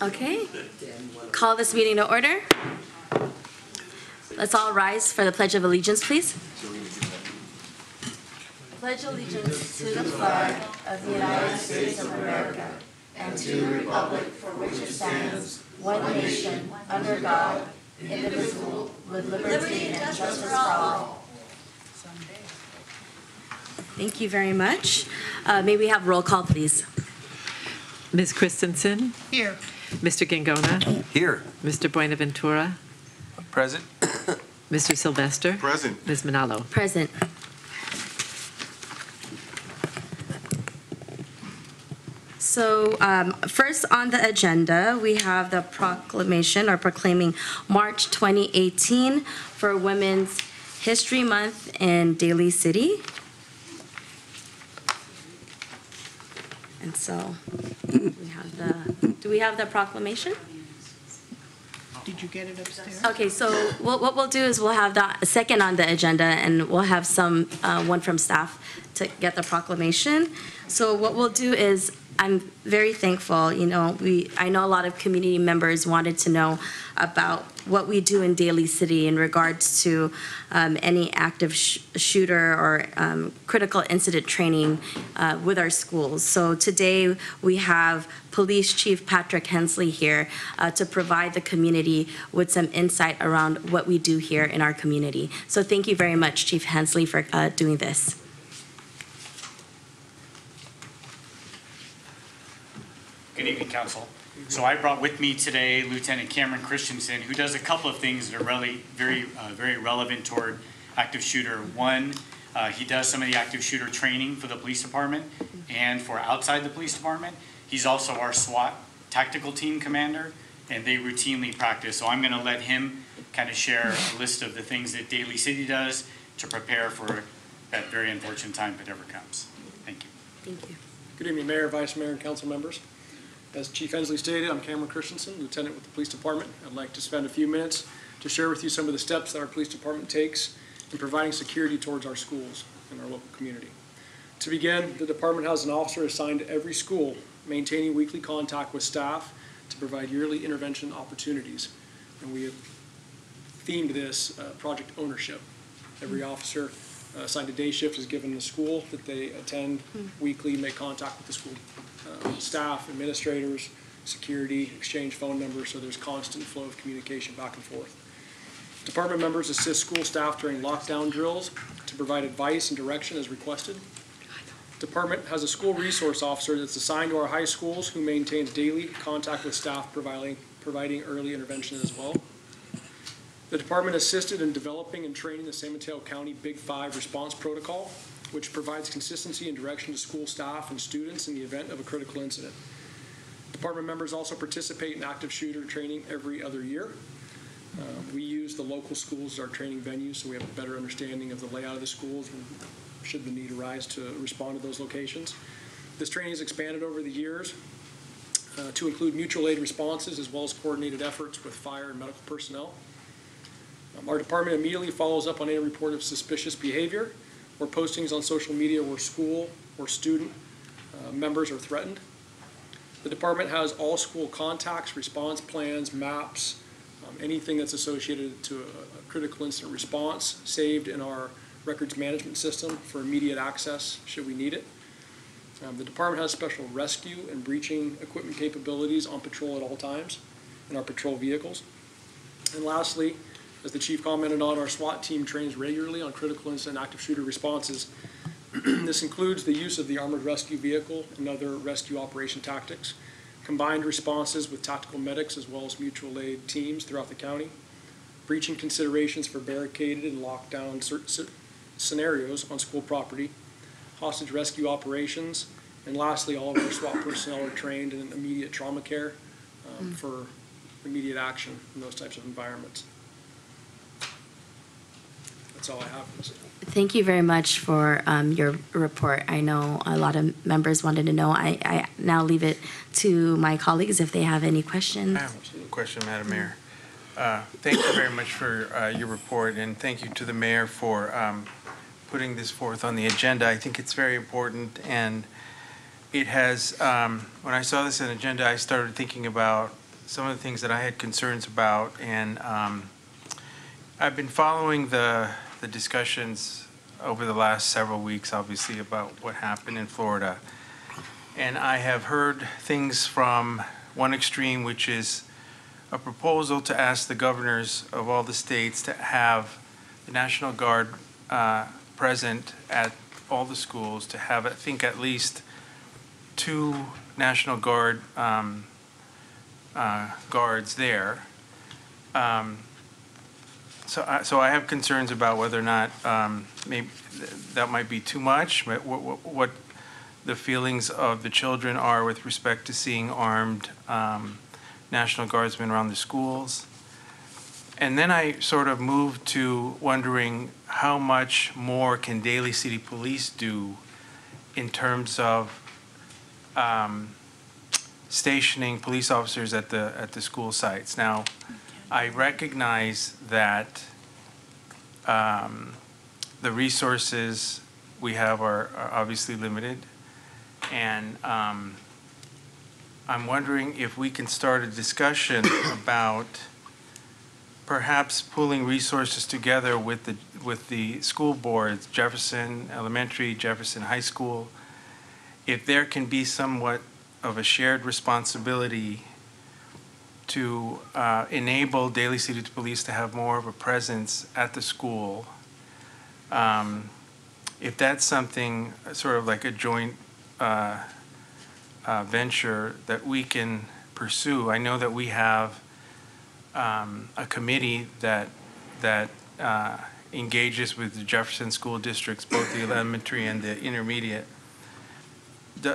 Okay, call this meeting to order. Let's all rise for the Pledge of Allegiance, please. Pledge allegiance to the flag of the United States of America and to the republic for which it stands, one nation, under God, indivisible, with liberty and justice for all. Thank you very much. May we have roll call, please? Ms. Christensen? Here. Mr. Gangona? Here. Mr. Buenaventura? Present. Mr. Sylvester? Present. Ms. Manalo? Present. So first on the agenda, we have the proclamation or proclaiming March 2018 for Women's History Month in Daly City. And so do we have the proclamation? Did you get it upstairs? Okay, so what we'll do is we'll have the second on the agenda, and we'll have one from staff to get the proclamation. So what we'll do is, I'm very thankful, I know a lot of community members wanted to know about what we do in Daly City in regards to any active shooter or critical incident training with our schools. So today we have Police Chief Patrick Hensley here to provide the community with some insight around what we do here in our community. So thank you very much, Chief Hensley, for doing this. Good evening, Council. So I brought with me today Lieutenant Cameron Christensen, who does a couple of things that are really very relevant toward active shooter. One, he does some of the active shooter training for the police department and for outside the police department. He's also our SWAT tactical team commander, and they routinely practice. So I'm going to let him kind of share a list of the things that Daly City does to prepare for that very unfortunate time if it ever comes. Thank you. Thank you. Good evening, Mayor, Vice Mayor, and Council members. As Chief Hensley stated, I'm Cameron Christensen, Lieutenant with the Police Department. I'd like to spend a few minutes to share with you some of the steps that our Police Department takes in providing security towards our schools and our local community. To begin, the department has an officer assigned to every school, maintaining weekly contact with staff to provide yearly intervention opportunities. And we have themed this Project Ownership. Every officer assigned a day shift is given the school that they attend weekly, make contact with the school staff, administrators, security, exchange phone numbers, so there's constant flow of communication back and forth. Department members assist school staff during lockdown drills to provide advice and direction as requested. Department has a school resource officer that's assigned to our high schools who maintains daily contact with staff providing early intervention as well. The department assisted in developing and training the San Mateo County Big 5 response protocol, which provides consistency and direction to school staff and students in the event of a critical incident. Department members also participate in active shooter training every other year. We use the local schools as our training venues, so we have a better understanding of the layout of the schools and should the need arise to respond to those locations. This training is expanded over the years to include mutual aid responses as well as coordinated efforts with fire and medical personnel. Our department immediately follows up on any report of suspicious behavior or postings on social media where school or student members are threatened. The department has all school contacts, response plans, maps, anything that's associated to a critical incident response saved in our records management system for immediate access should we need it. The department has special rescue and breaching equipment capabilities on patrol at all times in our patrol vehicles. And lastly, as the chief commented on, our SWAT team trains regularly on critical incident active shooter responses. This includes the use of the armored rescue vehicle and other rescue operation tactics, combined responses with tactical medics as well as mutual aid teams throughout the county, breaching considerations for barricaded and lockdown scenarios on school property, hostage rescue operations, and lastly, all of our SWAT personnel are trained in immediate trauma care for immediate action in those types of environments. That's all I have. Thank you very much for your report. I know a lot of members wanted to know. I now leave it to my colleagues if they have any questions. I have a question, Madam Mayor. Thank you very much for your report, and thank you to the mayor for putting this forth on the agenda. I think it's very important, and it has, when I saw this on agenda, I started thinking about some of the things that I had concerns about, and I've been following the discussions over the last several weeks, obviously, about what happened in Florida. And I have heard things from one extreme, which is a proposal to ask the governors of all the states to have the National Guard present at all the schools, to have, I think, at least 2 National Guard guards there. So I have concerns about whether or not maybe that might be too much, what the feelings of the children are with respect to seeing armed National Guardsmen around the schools. And then I sort of moved to wondering how much more can Daly City Police do in terms of stationing police officers at the school sites. Now, I recognize that the resources we have are obviously limited, and I'm wondering if we can start a discussion about perhaps pulling resources together with the school boards, Jefferson Elementary, Jefferson High School, if there can be somewhat of a shared responsibility to enable Daly City Police to have more of a presence at the school. If that's something sort of like a joint venture that we can pursue. I know that we have a committee that engages with the Jefferson school districts, both the elementary and the intermediate.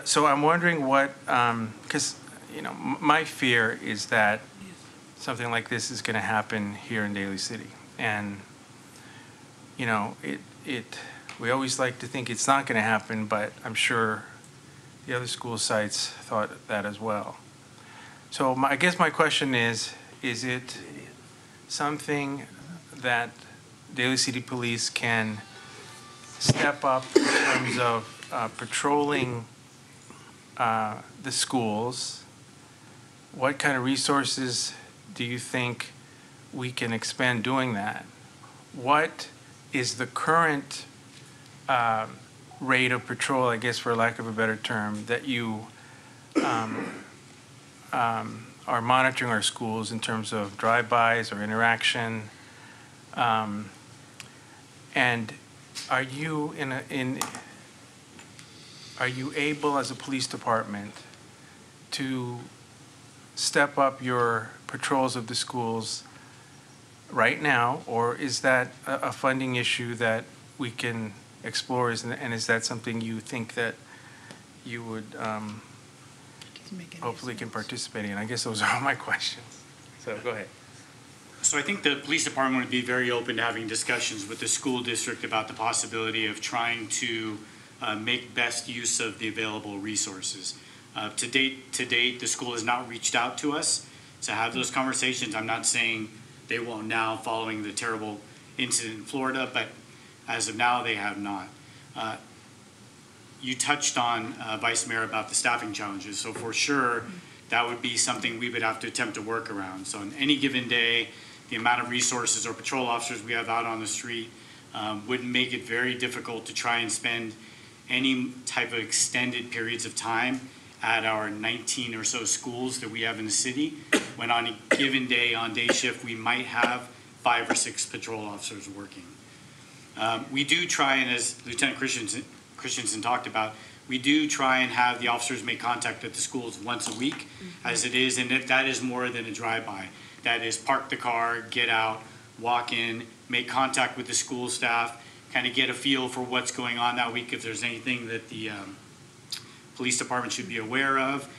So I'm wondering what, because my fear is that something like this is going to happen here in Daly City, and we always like to think it's not going to happen, but I'm sure the other school sites thought that as well. So I guess my question is it something that Daly City Police can step up in terms of patrolling the schools? What kind of resources do you think we can expand doing that? What is the current rate of patrol, I guess for lack of a better term, that you are monitoring our schools in terms of drive-bys or interaction? And are you are you able as a police department to step up your patrols of the schools right now, or is that a funding issue that we can explore, and is that something you think that you would hopefully can participate in? I guess those are all my questions. So go ahead. So I think the police department would be very open to having discussions with the school district about the possibility of trying to make best use of the available resources. To date, the school has not reached out to us to have those conversations. I'm not saying they won't now following the terrible incident in Florida, but as of now, they have not. You touched on, Vice Mayor, about the staffing challenges. So for sure, that would be something we would have to attempt to work around. So on any given day, the amount of resources or patrol officers we have out on the street would make it very difficult to try and spend any type of extended periods of time at our 19 or so schools that we have in the city, when on a given day, on day shift, we might have 5 or 6 patrol officers working. We do try, and as Lieutenant Christensen talked about, we do try and have the officers make contact at the schools once a week, as it is, and that is more than a drive-by. That is park the car, get out, walk in, make contact with the school staff, kind of get a feel for what's going on that week, if there's anything that the police department should be aware of.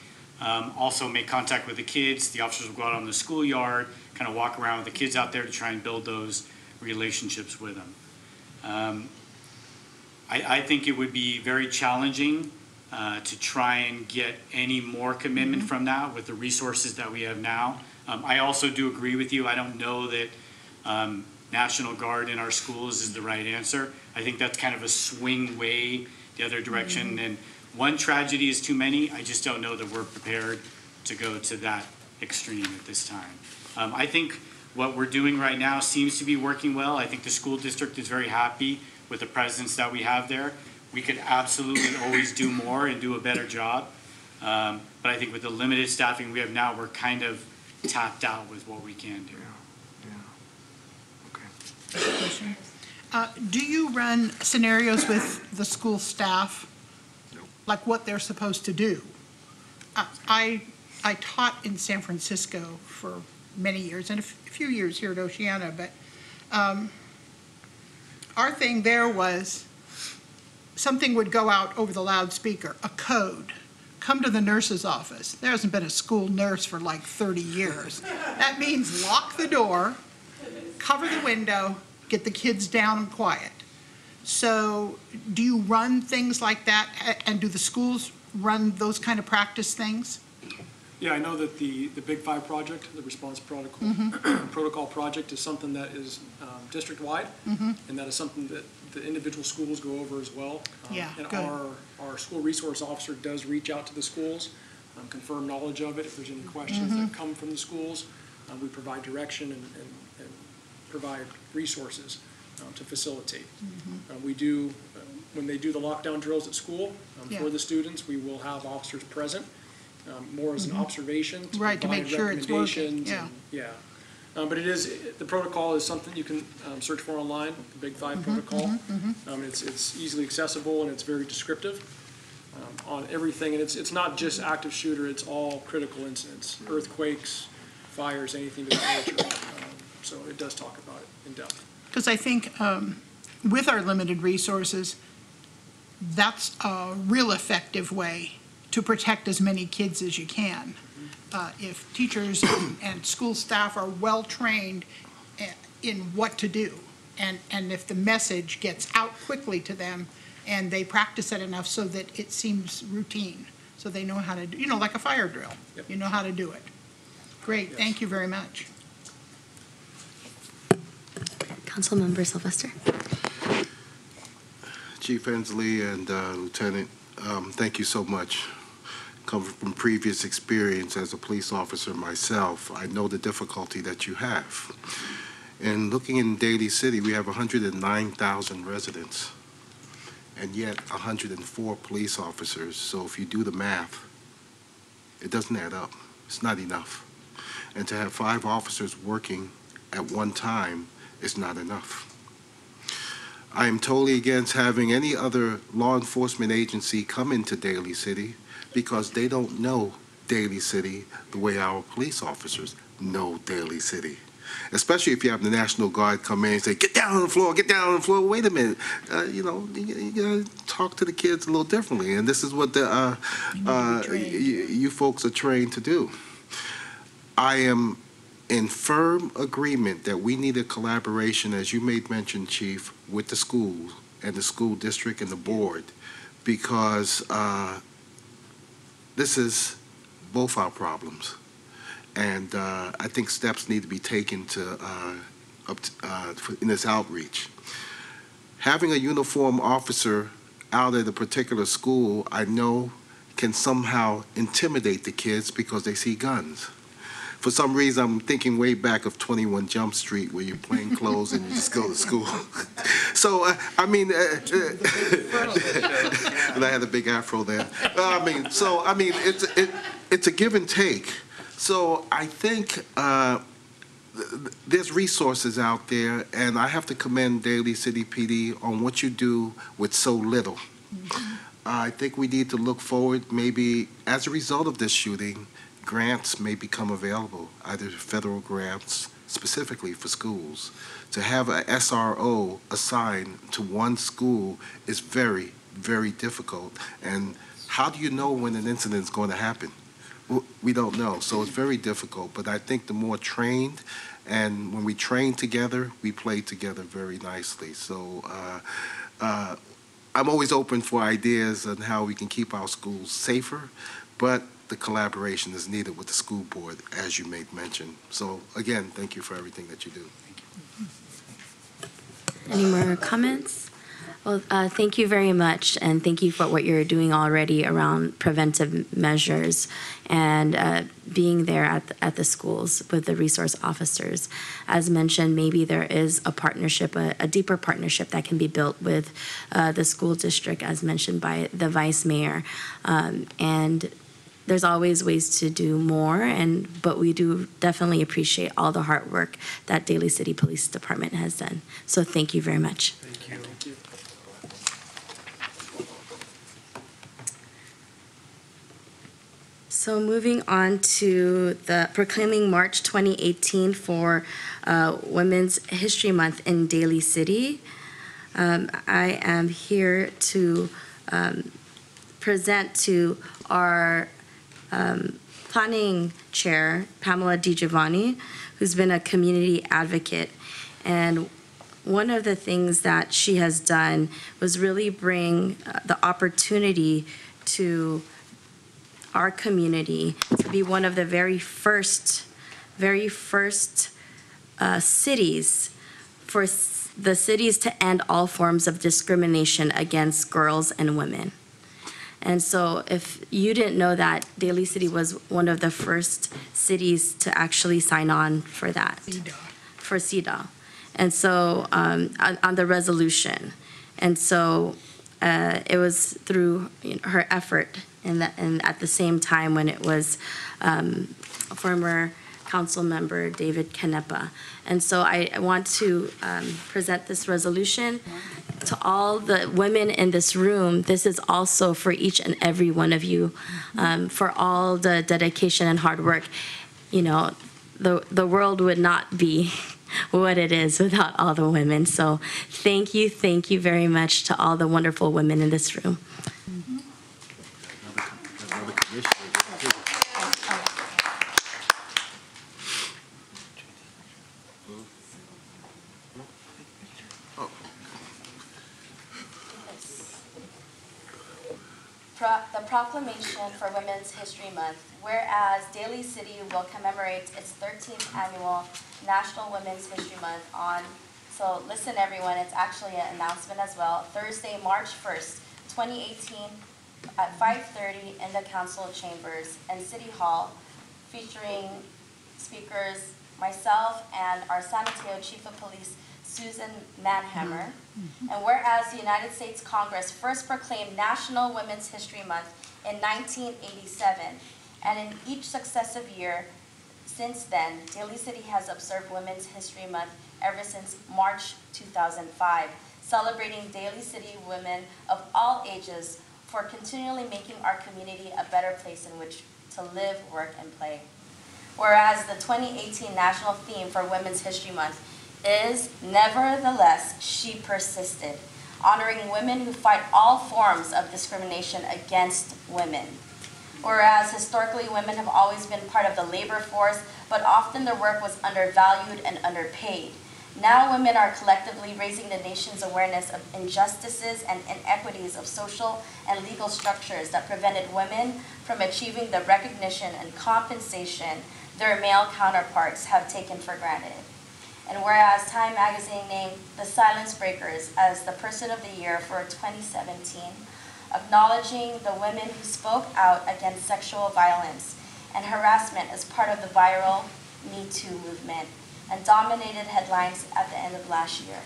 Also make contact with the kids. The officers will go out on the schoolyard, kind of walk around with the kids out there to try and build those relationships with them. I think it would be very challenging to try and get any more commitment from that with the resources that we have now. I also do agree with you. I don't know that National Guard in our schools is the right answer. I think that's kind of a swing way the other direction. And one tragedy is too many. I just don't know that we're prepared to go to that extreme at this time. I think what we're doing right now seems to be working well. I think the school district is very happy with the presence that we have there. We could absolutely always do more and do a better job. But I think with the limited staffing we have now, we're kind of tapped out with what we can do. Question. Do you run scenarios with the school staff? Like what they're supposed to do? I taught in San Francisco for many years and a few years here at Oceana, but our thing there was something would go out over the loudspeaker, a code. Come to the nurse's office. There hasn't been a school nurse for like 30 years. That means lock the door, cover the window, get the kids down and quiet. So do you run things like that, and do the schools run those kind of practice things? Yeah, I know that the Big Five project, the response protocol, protocol project is something that is district-wide, and that is something that the individual schools go over as well. Yeah, and good. our school resource officer does reach out to the schools, confirm knowledge of it. If there's any questions that come from the schools, we provide direction and provide resources to facilitate. We do, when they do the lockdown drills at school for the students, we will have officers present, more as an observation to Right, to make provide sure it's working, recommendations. yeah. And- yeah. But it is, the protocol is something you can search for online, the Big Five protocol. It's easily accessible and it's very descriptive on everything. And it's not just active shooter, it's all critical incidents, earthquakes, fires, anything to that nature. So it does talk about it in depth. Because I think with our limited resources, that's a real effective way to protect as many kids as you can. If teachers and school staff are well-trained in what to do, and if the message gets out quickly to them, and they practice it enough so that it seems routine, so they know how to do, like a fire drill. Yep. You know how to do it. Great, Yes. thank you very much. Councilmember Sylvester. Chief Hensley and Lieutenant, thank you so much. Coming from previous experience as a police officer myself, I know the difficulty that you have. And looking in Daly City, we have 109,000 residents, and yet 104 police officers. So if you do the math, it doesn't add up. It's not enough. And to have 5 officers working at one time is not enough. I am totally against having any other law enforcement agency come into Daly City because they don't know Daly City the way our police officers know Daly City. Especially if you have the National Guard come in and say, get down on the floor, get down on the floor. Wait a minute. You gotta talk to the kids a little differently. And this is what you folks are trained to do. I am in firm agreement that we need a collaboration, as you made mention, Chief, with the schools and the school district and the board, because this is both our problems. And I think steps need to be taken in this outreach. Having a uniformed officer out at a particular school, I know, can somehow intimidate the kids because they see guns. For some reason, I'm thinking way back of 21 Jump Street, where you're plain clothes and you just go to school. So, I mean, and I had a big afro then. It's a give and take. So I think there's resources out there, and I have to commend Daly City PD on what you do with so little. I think we need to look forward, maybe as a result of this shooting, grants may become available, either federal grants specifically for schools. To have a SRO assigned to one school is very, very difficult. And how do you know when an incident is going to happen? We don't know, so it's very difficult. But I think the more trained, and when we train together, we play together very nicely. So I'm always open for ideas on how we can keep our schools safer, but the collaboration is needed with the school board, as you made mention. So again, thank you for everything that you do. Any more comments? Well, thank you very much, and thank you for what you're doing already around preventive measures and being there at the schools with the resource officers. As mentioned, maybe there is a partnership, a deeper partnership that can be built with the school district, as mentioned by the vice mayor. And there's always ways to do more, but we do definitely appreciate all the hard work that Daly City Police Department has done. So thank you very much. Thank you. Thank you. So moving on to the proclaiming March 2018 for Women's History Month in Daly City. I am here to present to our planning chair, Pamela DiGiovanni, who's been a community advocate. And one of the things that she has done was really bring the opportunity to our community to be one of the very first cities for the cities to end all forms of discrimination against girls and women. And so if you didn't know that, Daly City was one of the first cities to actually sign on for that, for CEDAW. And so on the resolution. And so it was through her effort and at the same time when it was former council member David Canepa. And so I want to present this resolution to all the women in this room. This is also for each and every one of you, for all the dedication and hard work. You know, the world would not be what it is without all the women. So thank you very much to all the wonderful women in this room. The proclamation for Women's History Month. Whereas Daly City will commemorate its 13th annual National Women's History Month on, so listen everyone, it's actually an announcement as well, Thursday, March 1st, 2018 at 5:30 in the council chambers and City Hall, featuring speakers, myself and our San Mateo Chief of Police, Susan Manhammer. And whereas the United States Congress first proclaimed National Women's History Month in 1987, and in each successive year since then, Daly City has observed Women's History Month ever since March 2005, celebrating Daly City women of all ages for continually making our community a better place in which to live, work, and play. Whereas the 2018 national theme for Women's History Month is, nevertheless, she persisted, honoring women who fight all forms of discrimination against women. Whereas historically women have always been part of the labor force, but often their work was undervalued and underpaid. Now women are collectively raising the nation's awareness of injustices and inequities of social and legal structures that prevented women from achieving the recognition and compensation their male counterparts have taken for granted. And whereas Time Magazine named the Silence Breakers as the Person of the Year for 2017, acknowledging the women who spoke out against sexual violence and harassment as part of the viral Me Too movement and dominated headlines at the end of last year.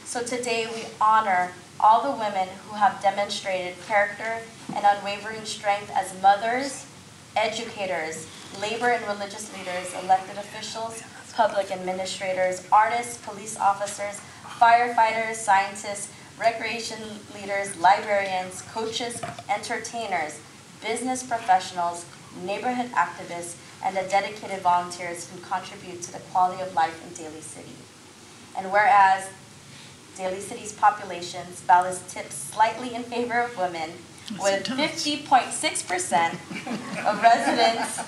So today we honor all the women who have demonstrated character and unwavering strength as mothers, educators, labor and religious leaders, elected officials, public administrators, artists, police officers, firefighters, scientists, recreation leaders, librarians, coaches, entertainers, business professionals, neighborhood activists, and the dedicated volunteers who contribute to the quality of life in Daly City. And whereas Daly City's population's balance tips slightly in favor of women, with 50.6% of residents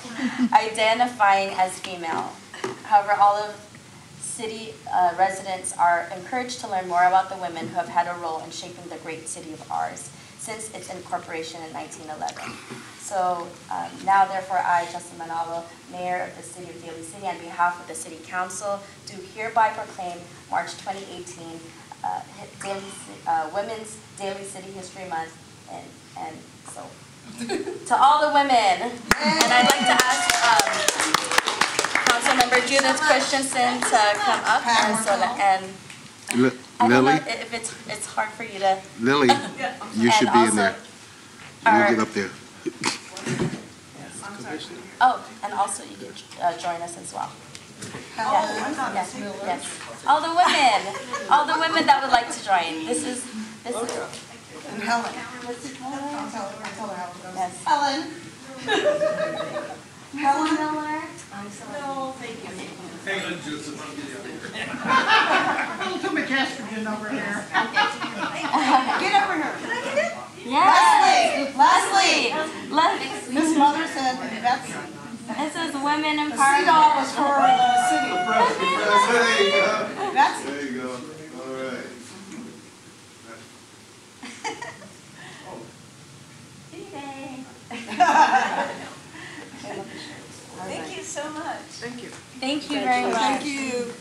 identifying as female. However, all of city residents are encouraged to learn more about the women who have had a role in shaping the great city of ours since its incorporation in 1911. So now, therefore, I, Justin Manalo, Mayor of the City of Daly City, on behalf of the City Council, do hereby proclaim March 2018 Women's Daly City History Month, and so to all the women. And I'd like to ask Councilmember Judith Christensen to come up, and I don't know Lily, if it's hard for you to. Lily, you should be in there. our- You get up there. Oh, and also you can join us as well. Yes, yes. All the women that would like to join. This is. And Helen. I'll tell her how it goes. Yes. Helen. Helen Miller. No, thank you. Oh, too much estrogen over here. Get over here. Can I get it? Yes. Leslie. Miss Mother said that's. This is women The empowerment. CDAW was for the city. There you go. That's. There you go. All right. Thank you so much. Thank you very much. Thank you.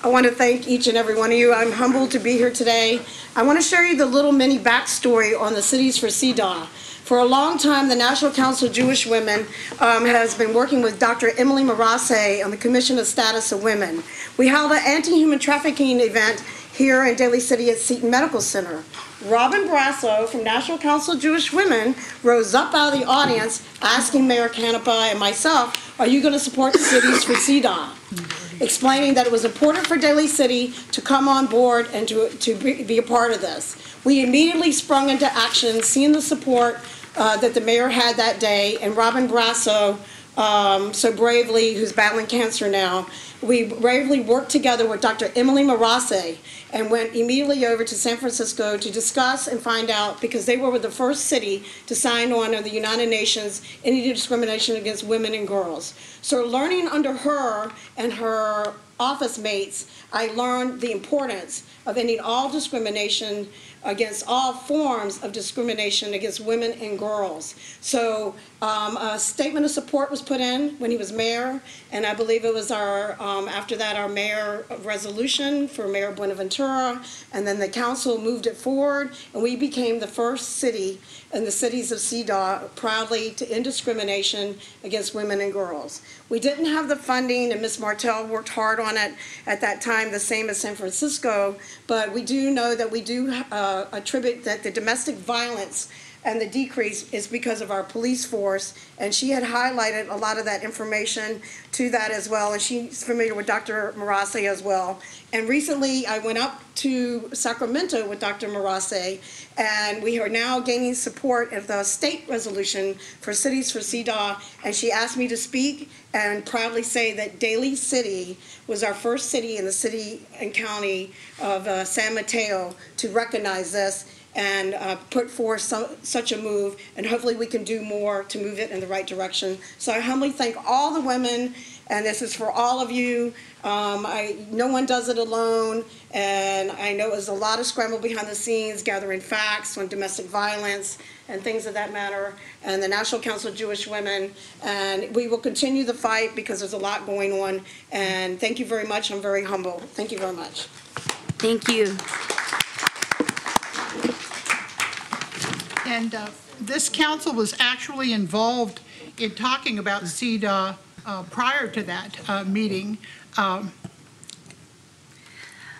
I want to thank each and every one of you. I'm humbled to be here today. I want to share you the little mini backstory on the Cities for CDAW. For a long time, the National Council of Jewish Women has been working with Dr. Emily Marasse on the Commission of Status of Women. We held an anti-human trafficking event here in Daly City at Seton Medical Center. Robin Brasso from National Council of Jewish Women rose up out of the audience asking Mayor Canepa and myself, are you going to support the Cities for CDAW? Explaining that it was important for Daly City to come on board and to be a part of this. We immediately sprung into action, seeing the support that the mayor had that day, and Robin Brasso, so bravely, who's battling cancer now, we bravely worked together with Dr. Emily Marasse and went immediately over to San Francisco to discuss and find out, because they were the first city to sign on to the United Nations Anti-Discrimination Against Women and Girls. So learning under her and her office mates, I learned the importance of ending all discrimination against all forms of discrimination against women and girls. So a statement of support was put in when he was mayor, and I believe it was after that our mayor resolution for Mayor Buenaventura, and then the council moved it forward, and we became the first city in the cities of CDAW proudly to end discrimination against women and girls. We didn't have the funding, and Ms. Martell worked hard on it at that time, the same as San Francisco, but we do know that we do attribute that the domestic violence and the decrease is because of our police force, and she had highlighted a lot of that information to that as well, and she's familiar with Dr. Marasse as well. And recently I went up to Sacramento with Dr. Marasse, and we are now gaining support of the state resolution for Cities for CDAW, and she asked me to speak and proudly say that Daly City was our first city in the city and county of San Mateo to recognize this and put forth such a move, and hopefully we can do more to move it in the right direction. So I humbly thank all the women, and this is for all of you. No one does it alone, and I know it was a lot of scramble behind the scenes, gathering facts on domestic violence and things of that matter, and the National Council of Jewish Women, and we will continue the fight because there's a lot going on, and thank you very much. I'm very humble. Thank you very much. Thank you. And this council was actually involved in talking about CEDA prior to that meeting.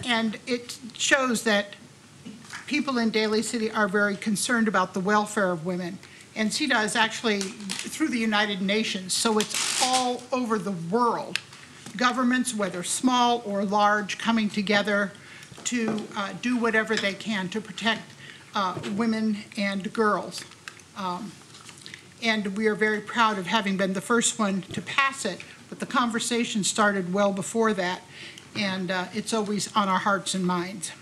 And it shows that people in Daly City are very concerned about the welfare of women. And CEDA is actually through the United Nations, so it's all over the world. Governments, whether small or large, coming together to do whatever they can to protect women and girls. And we are very proud of having been the first one to pass it, but the conversation started well before that, and it's always on our hearts and minds.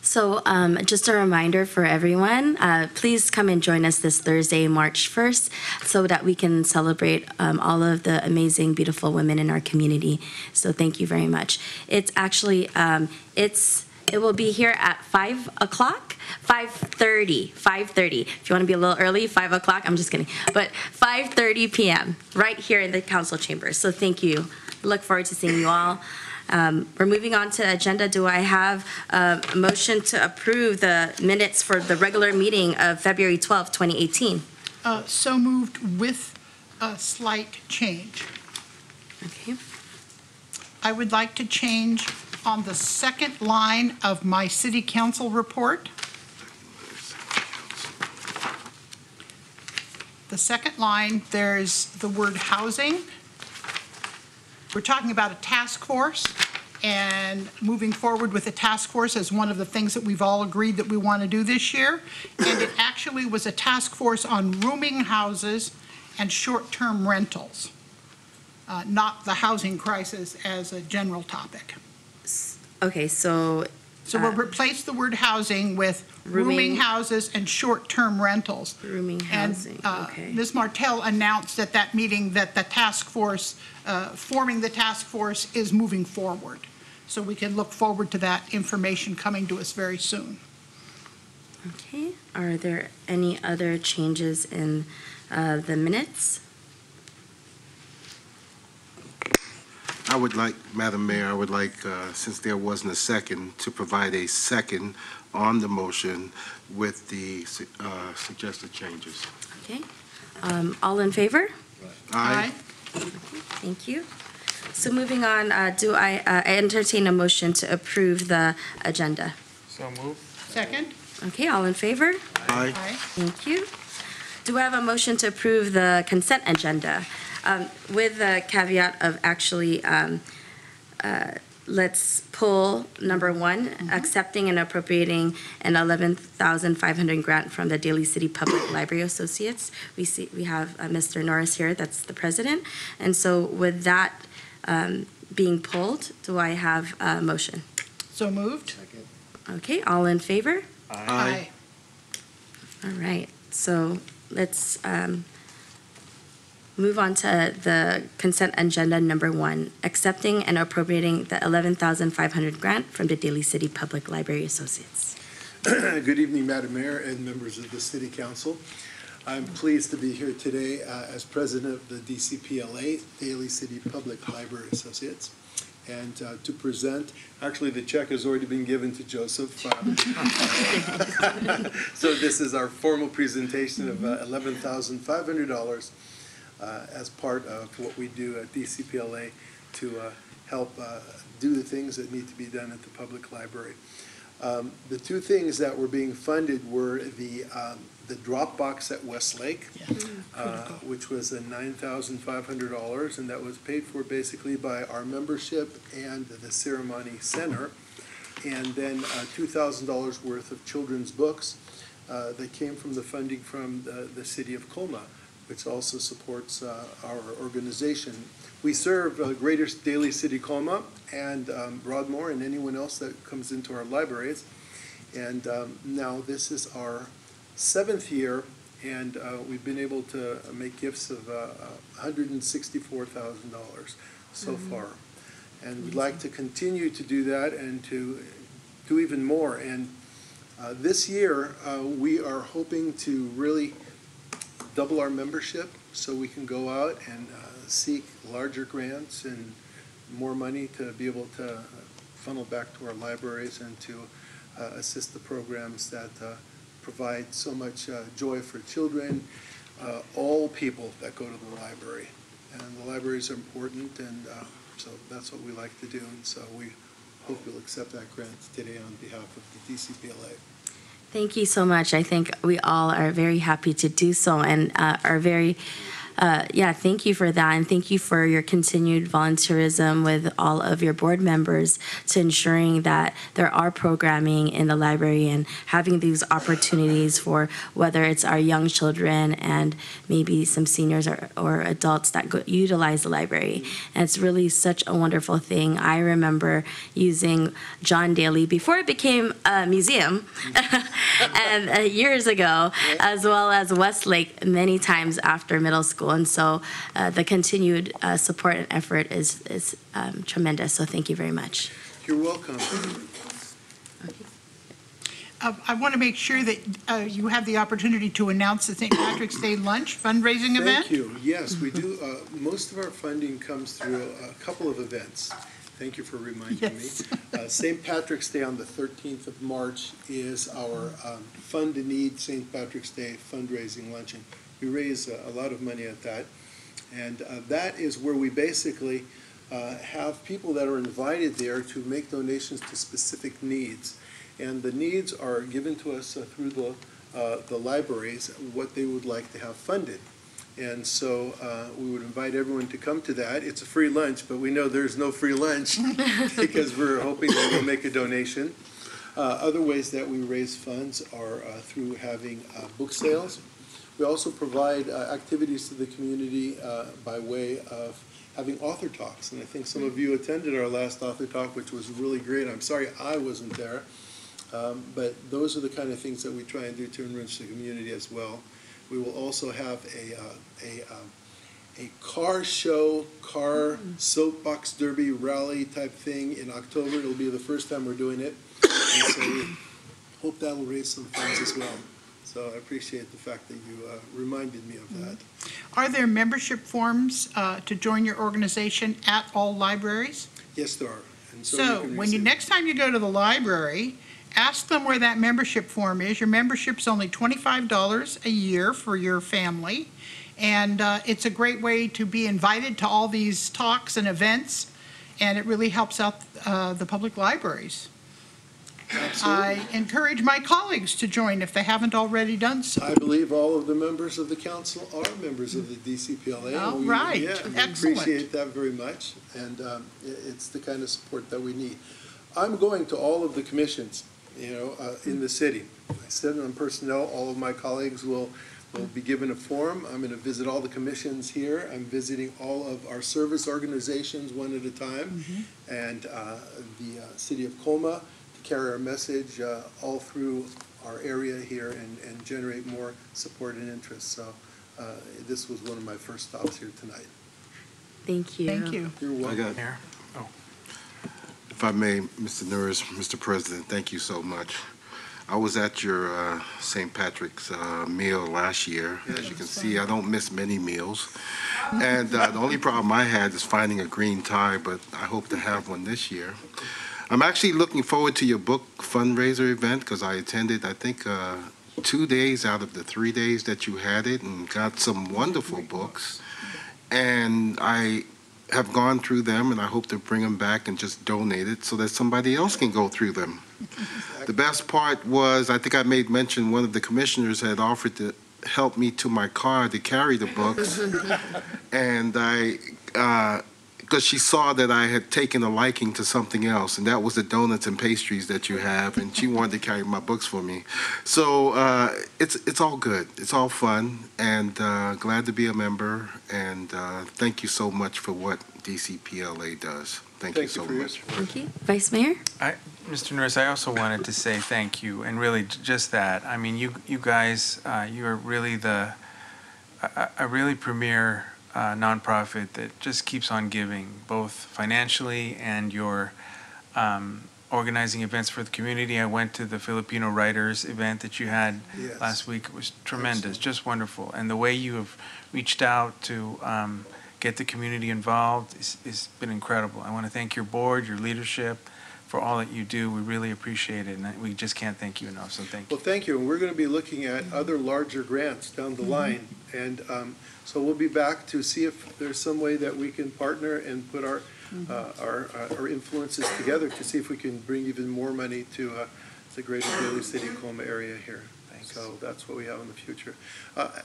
So just a reminder for everyone, please come and join us this Thursday, March 1st, so that we can celebrate all of the amazing, beautiful women in our community. So thank you very much. It's actually, it will be here at 5 o'clock, 5:30. If you want to be a little early, 5 o'clock, I'm just kidding. But 5:30 p.m. right here in the council chambers. So thank you look forward to seeing you all. We're moving on to agenda. Do I have a motion to approve the minutes for the regular meeting of February 12th, 2018? So moved with a slight change. Okay. I would like to change on the second line of my city council report. The second line, there's the word housing. We're talking about a task force and moving forward with the task force as one of the things that we've all agreed that we want to do this year. And it actually was a task force on rooming houses and short-term rentals, not the housing crisis as a general topic. Okay, so So we'll replace the word housing with rooming houses and short-term rentals. rooming housing, And okay. Ms. Martell announced at that meeting that the task force, forming the task force is moving forward. So we can look forward to that information coming to us very soon. Okay, are there any other changes in the minutes? I would like, Madam Mayor, I would like, since there wasn't a second, to provide a second on the motion with the suggested changes. Okay, all in favor? Aye. Thank you. So moving on, do I entertain a motion to approve the agenda? So move. Second? Okay, all in favor? Aye. Aye. Thank you. Do I have a motion to approve the consent agenda? With the caveat of actually, let's pull number one, accepting and appropriating an $11,500 grant from the Daly City Public Library Associates. We have Mr. Norris here, that's the president. And so with that being pulled, do I have a motion? So moved? Okay, all in favor? Aye. All right, so let's move on to the consent agenda number one, accepting and appropriating the $11,500 grant from the Daly City Public Library Associates. Good evening, Madam Mayor and members of the City Council. I'm pleased to be here today as president of the DCPLA, Daly City Public Library Associates, and to present, actually the check has already been given to Joseph. So this is our formal presentation of $11,500 as part of what we do at DCPLA to help do the things that need to be done at the public library. The two things that were being funded were the Dropbox at Westlake, which was $9,500, and that was paid for basically by our membership and the Ceremony Center, and then $2,000 worth of children's books that came from the funding from the City of Colma, which also supports our organization. We serve Greater Daly City Colma and Broadmoor and anyone else that comes into our libraries. And now this is our 7th year, and we've been able to make gifts of $164,000 so far. And we'd like to continue to do that and to do even more. And this year, we are hoping to really double our membership so we can go out and seek larger grants and more money to be able to funnel back to our libraries and to assist the programs that provide so much joy for children, all people that go to the library. And the libraries are important, and so that's what we like to do. And so we hope you'll accept that grant today on behalf of the DCPLA. Thank you so much. I think we all are very happy to do so and are very, thank you for that. And thank you for your continued volunteerism with all of your board members to ensuring that there are programming in the library and having these opportunities for whether it's our young children and maybe some seniors or adults that utilize the library. And it's really such a wonderful thing. I remember using John Daly before it became a museum and years ago, as well as Westlake many times after middle school. And so the continued support and effort is tremendous. So thank you very much. You're welcome. I want to make sure that you have the opportunity to announce the St. Patrick's Day Lunch fundraising event. Thank you. Yes, we do. Most of our funding comes through a couple of events. Thank you for reminding Yes. me. St. Patrick's Day on the 13th of March is our Fund a Need St. Patrick's Day fundraising luncheon. We raise a lot of money at that. And that is where we basically have people that are invited there to make donations to specific needs. And the needs are given to us through the libraries, what they would like to have funded. And so we would invite everyone to come to that. It's a free lunch, but we know there's no free lunch because we're hoping that they'll make a donation. Other ways that we raise funds are through having book sales. We also provide activities to the community by way of having author talks. And I think some of you attended our last author talk, which was really great. I'm sorry I wasn't there. But those are the kind of things that we try and do to enrich the community as well. We will also have a car show, car soapbox derby rally type thing in October. It'll be the first time we're doing it. And so we hope that will raise some funds as well. So I appreciate the fact that you reminded me of that. Are there membership forms to join your organization at all libraries? Yes, there are. And So can when you, receive- next time you go to the library, ask them where that membership form is. Your membership's only $25 a year for your family. And it's a great way to be invited to all these talks and events. And it really helps out the public libraries. I encourage my colleagues to join if they haven't already done so. I believe all of the members of the council are members of the DCPLA. All We- right. Yeah, we Excellent. appreciate that very much, and it's the kind of support that we need. I'm going to all of the commissions, in the city. I sit on personnel. All of my colleagues will be given a form. I'm going to visit all the commissions here. I'm visiting all of our service organizations one at a time, and the city of Colma, carry our message all through our area here and generate more support and interest. So this was one of my first stops here tonight. Thank you. Thank you. You're welcome. I got, Mayor? if I may, Mr. Nuris, Mr. President, thank you so much. I was at your St. Patrick's meal last year. As you can see, I don't miss many meals. And the only problem I had is finding a green tie, but I hope to have one this year. I'm actually looking forward to your book fundraiser event because I attended, I think, 2 days out of the 3 days that you had it and got some wonderful books. And I have gone through them and I hope to bring them back and just donate it so that somebody else can go through them. The best part was, I think I made mention, one of the commissioners had offered to help me to my car to carry the books. And because she saw that I had taken a liking to something else, and that was the donuts and pastries that you have, and she wanted to carry my books for me. So it's all good. It's all fun, and glad to be a member, and thank you so much for what DCPLA does. Thank you so much. Thank you. Vice Mayor? Mr. Nurse, I also wanted to say thank you, and really just that. I mean, you guys, you are really a really premier nonprofit that just keeps on giving, both financially and your organizing events for the community. I went to the Filipino Writers event that you had last week. It was tremendous, just wonderful. And the way you have reached out to get the community involved has been incredible. I want to thank your board, your leadership, for all that you do. We really appreciate it, and we just can't thank you enough, so thank you. Well, thank you. And we're going to be looking at other larger grants down the line. And so we'll be back to see if there's some way that we can partner and put our influences together to see if we can bring even more money to the greater Daly City Colma area here. So that's what we have in the future.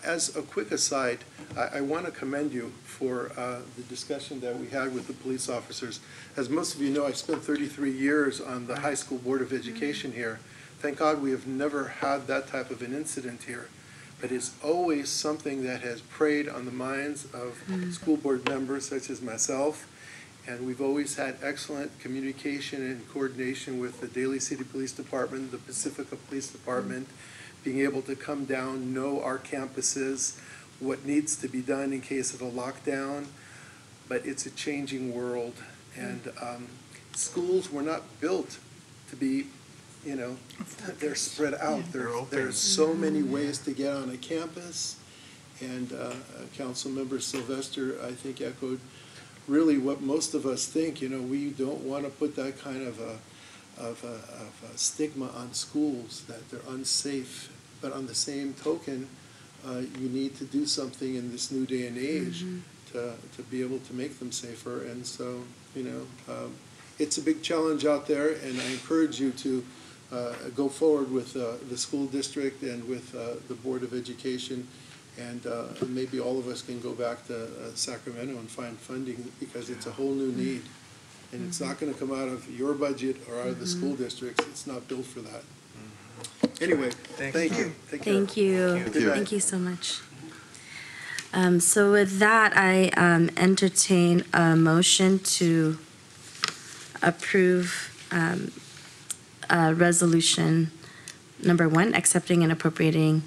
As a quick aside, I want to commend you for the discussion that we had with the police officers. As most of you know, I spent 33 years on the High School Board of Education here. Thank God we have never had that type of an incident here. But it's always something that has preyed on the minds of school board members such as myself. And we've always had excellent communication and coordination with the Daly City Police Department, the Pacifica Police Department, being able to come down, know our campuses, what needs to be done in case of a lockdown. But it's a changing world, and schools were not built to be you know, they're spread out. There's so many ways to get on a campus. And Councilmember Sylvester, I think, echoed really what most of us think. You know, we don't want to put that kind of a stigma on schools, that they're unsafe. But on the same token, you need to do something in this new day and age to be able to make them safer. And so, you know, it's a big challenge out there, and I encourage you to go forward with the school district and with the Board of Education, and maybe all of us can go back to Sacramento and find funding, because it's a whole new need. And it's not going to come out of your budget or out of the school districts. It's not built for that. Anyway, thank you. Take care. Thank you. Good night. Thank you so much. So with that, I entertain a motion to approve resolution number 1, accepting and appropriating.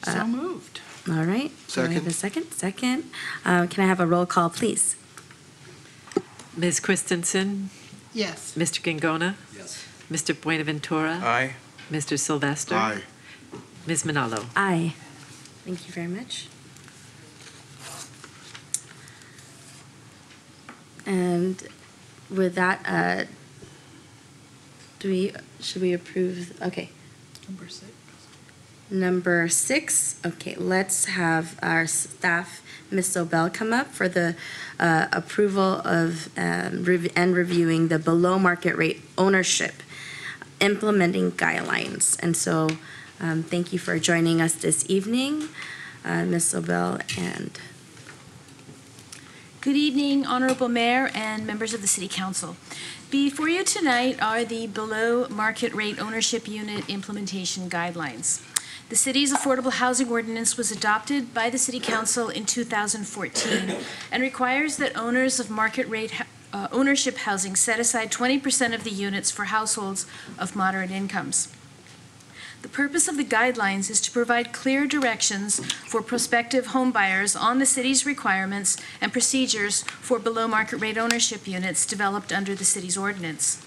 So moved. All right. Do I have a second? Second. Can I have a roll call, please? Ms. Christensen, Yes. Mr. Gingona, Yes. Mr. Buenaventura, Aye. Mr. Sylvester. Aye. Ms. Manalo. Aye. Thank you very much. And with that, should we approve? Okay. Number 6. Number 6, okay, let's have our staff, Ms. Sobel, come up for the approval of and reviewing the below market rate ownership implementing guidelines. And so thank you for joining us this evening, Ms. Sobel. And good evening, Honorable Mayor and members of the City Council. Before you tonight are the below market rate ownership unit implementation guidelines. The city's affordable housing ordinance was adopted by the City Council in 2014 and requires that owners of market rate ownership housing set aside 20% of the units for households of moderate incomes. The purpose of the guidelines is to provide clear directions for prospective homebuyers on the city's requirements and procedures for below-market rate ownership units developed under the city's ordinance.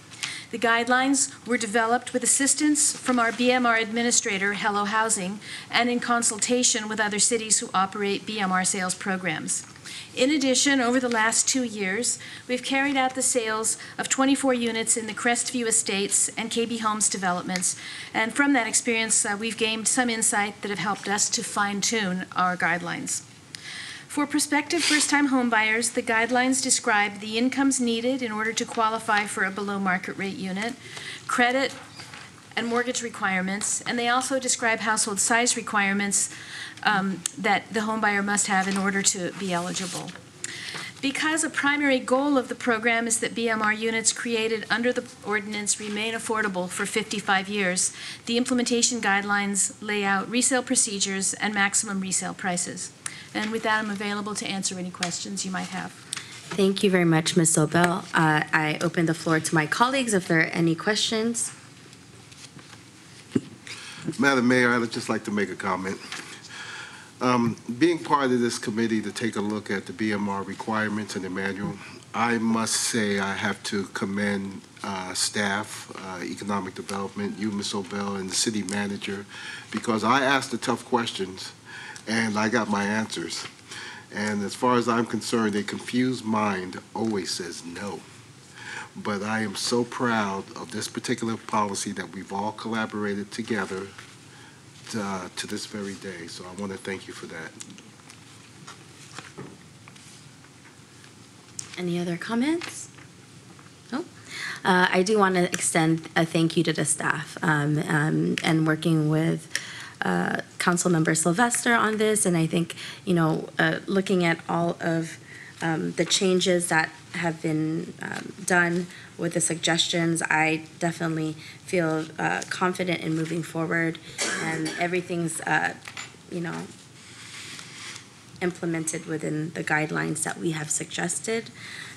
The guidelines were developed with assistance from our BMR administrator, Hello Housing, and in consultation with other cities who operate BMR sales programs. In addition, over the last 2 years, we've carried out the sales of 24 units in the Crestview Estates and KB Homes developments, and from that experience, we've gained some insight that have helped us to fine-tune our guidelines. For prospective first-time homebuyers, the guidelines describe the incomes needed in order to qualify for a below-market rate unit, credit and mortgage requirements, and they also describe household size requirements that the homebuyer must have in order to be eligible. Because a primary goal of the program is that BMR units created under the ordinance remain affordable for 55 years, the implementation guidelines lay out resale procedures and maximum resale prices. And with that, I'm available to answer any questions you might have. thank you very much, Ms. Sobel. I open the floor to my colleagues if there are any questions. Madam Mayor, I'd just like to make a comment. Being part of this committee to take a look at the BMR requirements and the manual, I must say I have to commend staff, economic development, you, Ms. Sobel, and the city manager, because I asked the tough questions and I got my answers. And as far as I'm concerned, a confused mind always says no. But I am so proud of this particular policy that we've all collaborated together to this very day. So I want to thank you for that. Any other comments? No? I do want to extend a thank you to the staff and working with Councilmember Sylvester on this. And I think, you know, looking at all of the changes that have been done with the suggestions, I definitely feel confident in moving forward, and everything's, you know, implemented within the guidelines that we have suggested.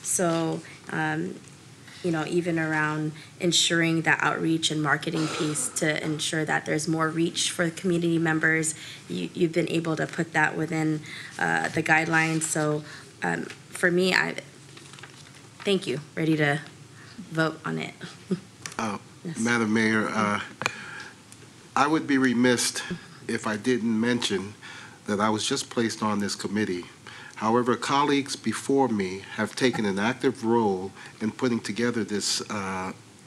So, you know, even around ensuring the outreach and marketing piece to ensure that there's more reach for community members, you've been able to put that within the guidelines. So for me, thank you. Ready to vote on it. Madam Mayor, I would be remiss if I didn't mention that I was just placed on this committee. However, colleagues before me have taken an active role in putting together these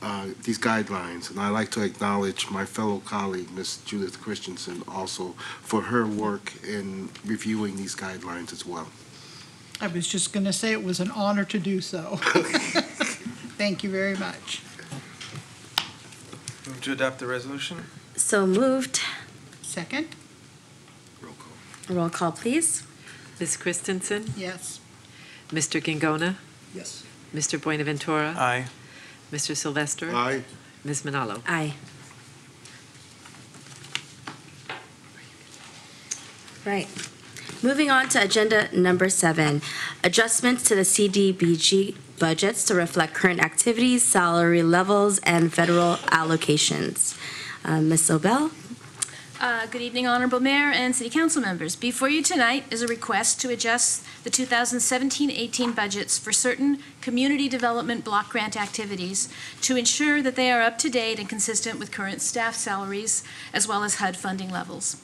guidelines, and I'd like to acknowledge my fellow colleague, Ms. Judith Christensen, also for her work in reviewing these guidelines as well. I was just going to say it was an honor to do so. Thank you very much. Move to adopt the resolution? So moved. Second? Roll call. Roll call, please. Ms. Christensen, Yes. Mr. Gingona, Yes. Mr. Buenaventura, Aye. Mr. Sylvester, Aye. Ms. Manalo. Aye. Right. Moving on to agenda number 7, adjustments to the CDBG budgets to reflect current activities, salary levels, and federal allocations. Ms. Obel? Good evening, Honorable Mayor and City Council members. Before you tonight is a request to adjust the 2017-18 budgets for certain community development block grant activities to ensure that they are up to date and consistent with current staff salaries as well as HUD funding levels.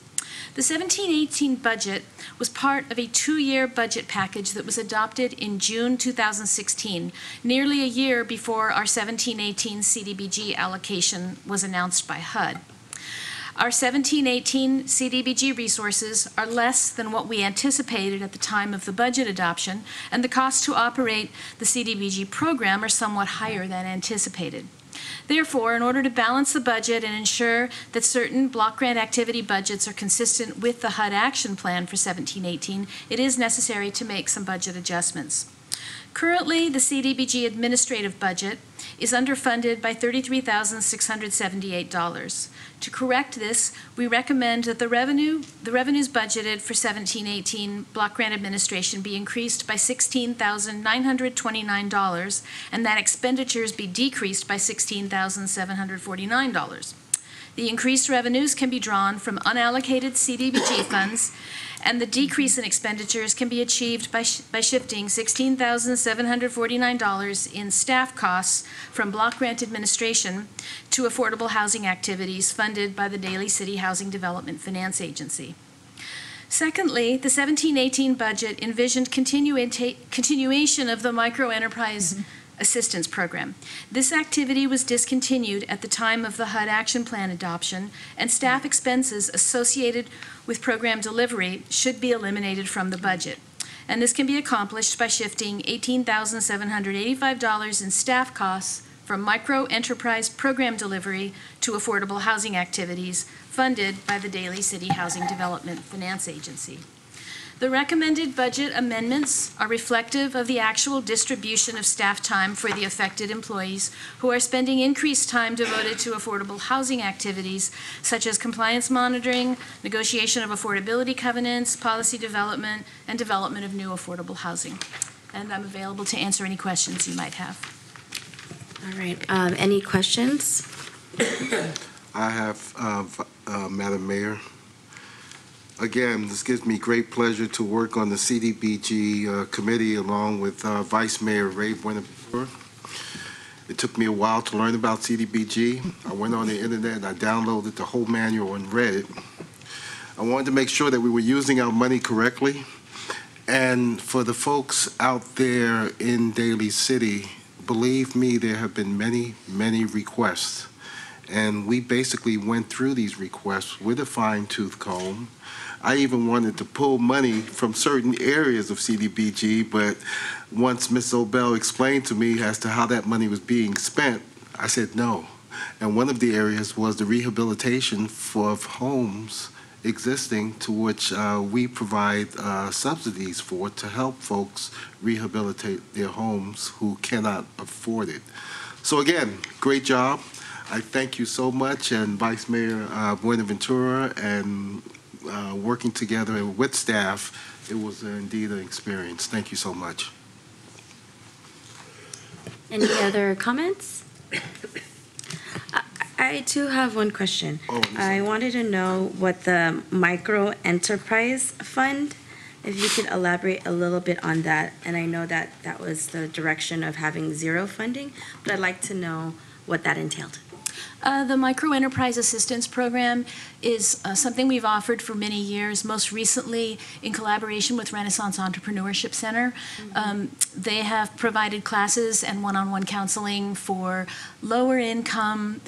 The 17-18 budget was part of a 2-year budget package that was adopted in June 2016, nearly a year before our 17-18 CDBG allocation was announced by HUD. Our 17-18 CDBG resources are less than what we anticipated at the time of the budget adoption, and the costs to operate the CDBG program are somewhat higher than anticipated. Therefore, in order to balance the budget and ensure that certain block grant activity budgets are consistent with the HUD action plan for 17-18, it is necessary to make some budget adjustments. Currently, the CDBG administrative budget is underfunded by $33,678. To correct this, we recommend that the revenues budgeted for 17-18 block grant administration be increased by $16,929 and that expenditures be decreased by $16,749. The increased revenues can be drawn from unallocated CDBG funds, and the decrease in expenditures can be achieved by shifting $16,749 in staff costs from block grant administration to affordable housing activities funded by the Daly City Housing Development Finance Agency. Secondly, the 17-18 budget envisioned continuation of the microenterprise assistance program. This activity was discontinued at the time of the HUD action plan adoption, and staff expenses associated with program delivery should be eliminated from the budget. And this can be accomplished by shifting $18,785 in staff costs from micro-enterprise program delivery to affordable housing activities funded by the Daly City Housing Development Finance Agency. The recommended budget amendments are reflective of the actual distribution of staff time for the affected employees who are spending increased time devoted to affordable housing activities such as compliance monitoring, negotiation of affordability covenants, policy development, and development of new affordable housing. And I'm available to answer any questions you might have. All right. Any questions? I have, Madam Mayor. Again, this gives me great pleasure to work on the CDBG committee along with Vice Mayor Ray Buenaventura. It took me a while to learn about CDBG. I went on the internet and I downloaded the whole manual and read it. I wanted to make sure that we were using our money correctly. And for the folks out there in Daly City, believe me, there have been many, many requests. And we basically went through these requests with a fine-tooth comb. I even wanted to pull money from certain areas of CDBG, but once Ms. Obel explained to me as to how that money was being spent, I said no. And one of the areas was the rehabilitation of homes existing to which we provide subsidies for to help folks rehabilitate their homes who cannot afford it. So again, great job. I thank you so much, and Vice Mayor Buenaventura, and working together with staff, it was indeed an experience. Thank you so much. Any other comments? I do have one question. I wanted to know what the micro enterprise fund, if you could elaborate a little bit on that. And I know that that was the direction of having zero funding, but I'd like to know what that entailed. The Micro Enterprise Assistance Program is something we've offered for many years, most recently in collaboration with Renaissance Entrepreneurship Center. They have provided classes and one-on-one counseling for lower income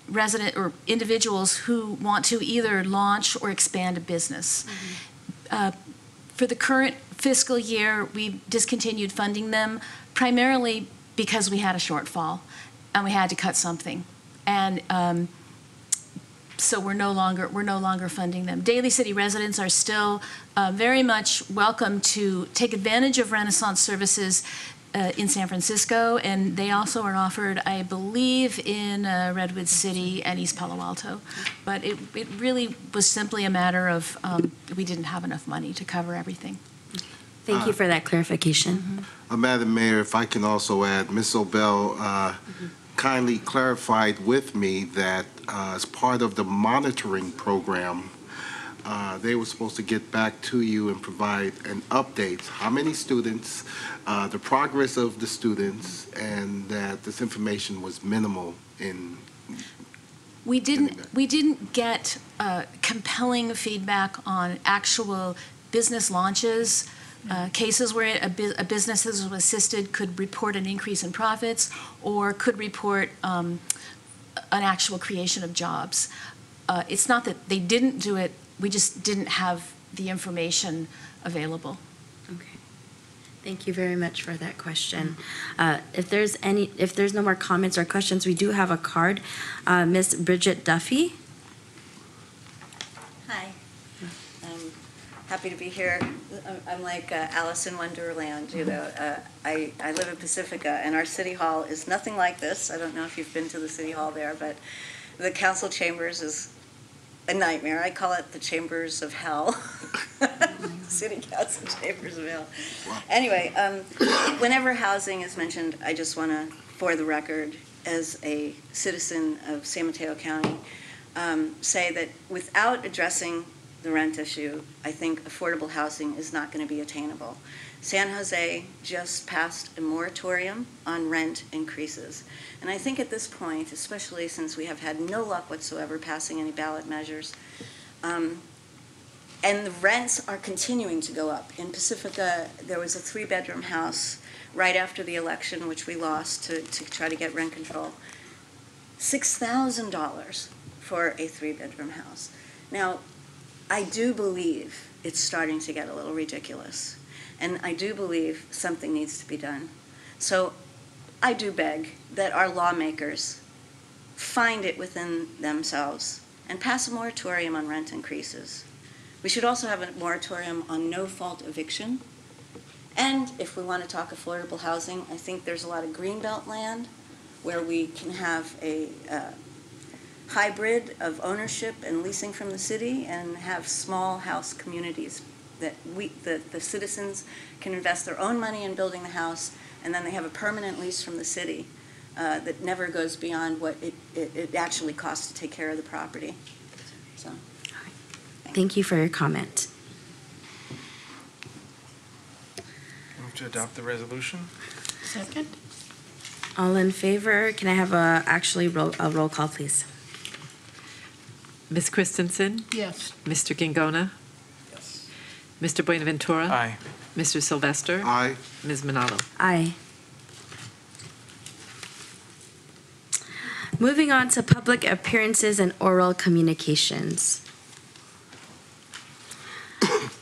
resident or individuals who want to either launch or expand a business. For the current fiscal year, we discontinued funding them primarily because we had a shortfall and we had to cut something. And so we're no longer funding them. Daly City residents are still very much welcome to take advantage of Renaissance services in San Francisco, and they also are offered, I believe, in Redwood City and East Palo Alto. But it really was simply a matter of we didn't have enough money to cover everything. Thank you for that clarification. Madam Mayor, if I can also add, Ms. Obel kindly clarified with me that as part of the monitoring program, they were supposed to get back to you and provide an update, how many students, the progress of the students, and that this information was minimal in. We didn't get compelling feedback on actual business launches. Cases where a business that was assisted could report an increase in profits or could report an actual creation of jobs. It's not that they didn't do it, we just didn't have the information available. Okay. Thank you very much for that question. If there's no more comments or questions, we do have a card. Miss Bridget Duffy. Hi. I'm happy to be here. I'm like Alice in Wonderland, you know. I live in Pacifica, and our city hall is nothing like this. I don't know if you've been to the city hall there, but the council chambers is a nightmare. I call it the chambers of hell. City council chambers of hell. Wow. Anyway, whenever housing is mentioned, I just want to, for the record, as a citizen of San Mateo County, say that without addressing the rent issue, I think affordable housing is not going to be attainable. San Jose just passed a moratorium on rent increases. And I think at this point, especially since we have had no luck whatsoever passing any ballot measures, and the rents are continuing to go up. In Pacifica, there was a 3-bedroom house right after the election, which we lost to try to get rent control. $6,000 for a 3-bedroom house. Now, I do believe it's starting to get a little ridiculous. And I do believe something needs to be done. So I do beg that our lawmakers find it within themselves and pass a moratorium on rent increases. We should also have a moratorium on no-fault eviction. And if we want to talk affordable housing, I think there's a lot of greenbelt land where we can have a hybrid of ownership and leasing from the city and have small house communities that the citizens can invest their own money in building the house, and then they have a permanent lease from the city that never goes beyond what it actually costs to take care of the property. So, Thank you for your comment. Move to adopt the resolution. Second? All in favor? Can I have a roll call, please? Ms. Christensen? Yes. Mr. Gingona? Yes. Mr. Buenaventura? Aye. Mr. Sylvester? Aye. Ms. Manalo? Aye. Moving on to public appearances and oral communications.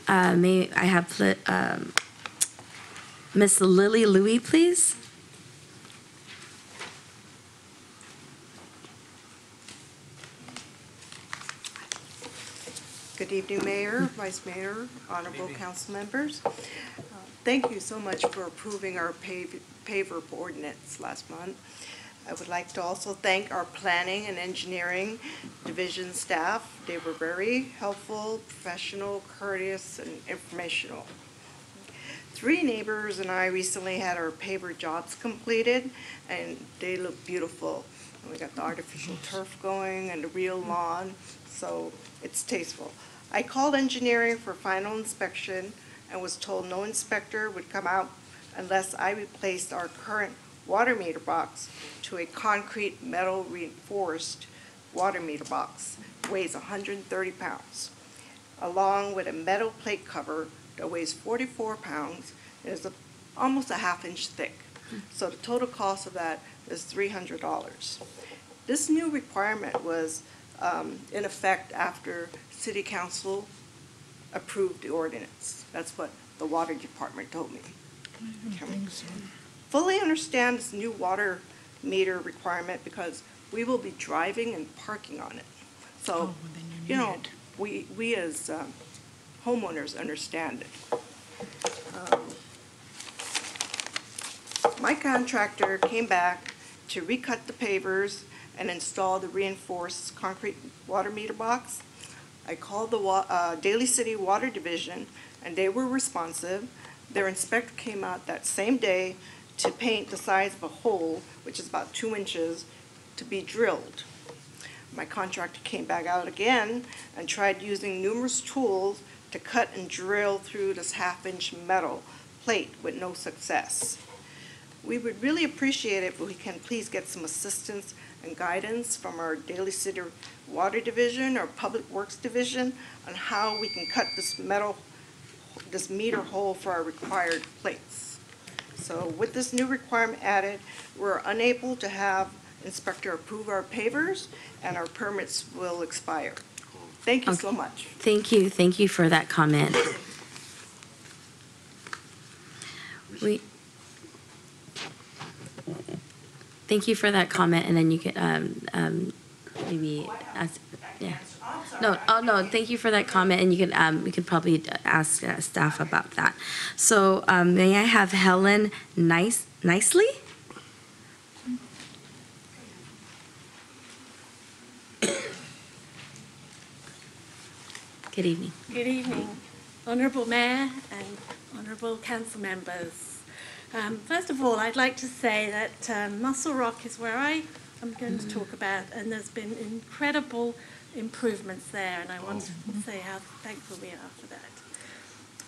May I have Miss Lily Louie, please? Good evening, Mayor, Vice Mayor, honorable council members. Thank you so much for approving our paver ordinance last month. I would like to also thank our planning and engineering division staff. They were very helpful, professional, courteous, and informational. 3 neighbors and I recently had our paver jobs completed, and they look beautiful. We got the artificial turf going and the real lawn, so it's tasteful. I called engineering for final inspection and was told no inspector would come out unless I replaced our current water meter box to a concrete metal reinforced water meter box. Weighs 130 pounds, along with a metal plate cover that weighs 44 pounds and is almost a half-inch thick. So the total cost of that is $300. This new requirement was in effect after City Council approved the ordinance. That's what the Water Department told me. Fully understand this new water meter requirement because we will be driving and parking on it. So, you know, we as homeowners understand it. My contractor came back to recut the pavers and install the reinforced concrete water meter box. I called the Daly City Water Division, and they were responsive. Their inspector came out that same day to paint the size of a hole, which is about 2 inches, to be drilled. My contractor came back out again and tried using numerous tools to cut and drill through this half-inch metal plate with no success. We would really appreciate it if we can please get some assistance and guidance from our Daly City Water Division or Public Works Division on how we can cut this meter hole for our required plates. So with this new requirement added, we're unable to have inspector approve our pavers and our permits will expire. Thank you so much. Thank you for that comment. Thank you for that comment, and then you could maybe ask, yeah. No, thank you for that comment, and you could probably ask staff about that. So may I have Helen Nicely? Good evening. Good evening, Honourable Mayor and Honourable Council members. First of all, I'd like to say that Muscle Rock is where I am going to talk about, and there's been incredible improvements there, and I want to say how thankful we are for that.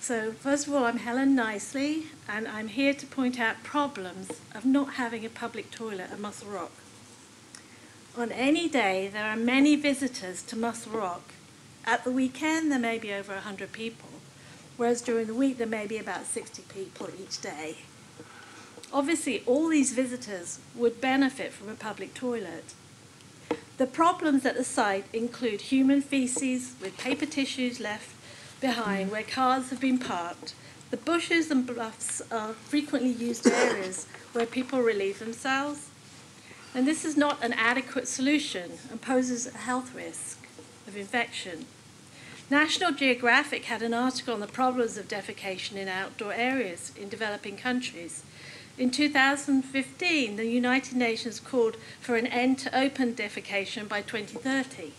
So first of all, I'm Helen Nicely, and I'm here to point out problems of not having a public toilet at Muscle Rock. On any day, there are many visitors to Muscle Rock. At the weekend, there may be over 100 people, whereas during the week, there may be about 60 people each day. Obviously, all these visitors would benefit from a public toilet. The problems at the site include human feces with paper tissues left behind where cars have been parked. The bushes and bluffs are frequently used areas where people relieve themselves. And this is not an adequate solution and poses a health risk of infection. National Geographic had an article on the problems of defecation in outdoor areas in developing countries. In 2015, the United Nations called for an end to open defecation by 2030.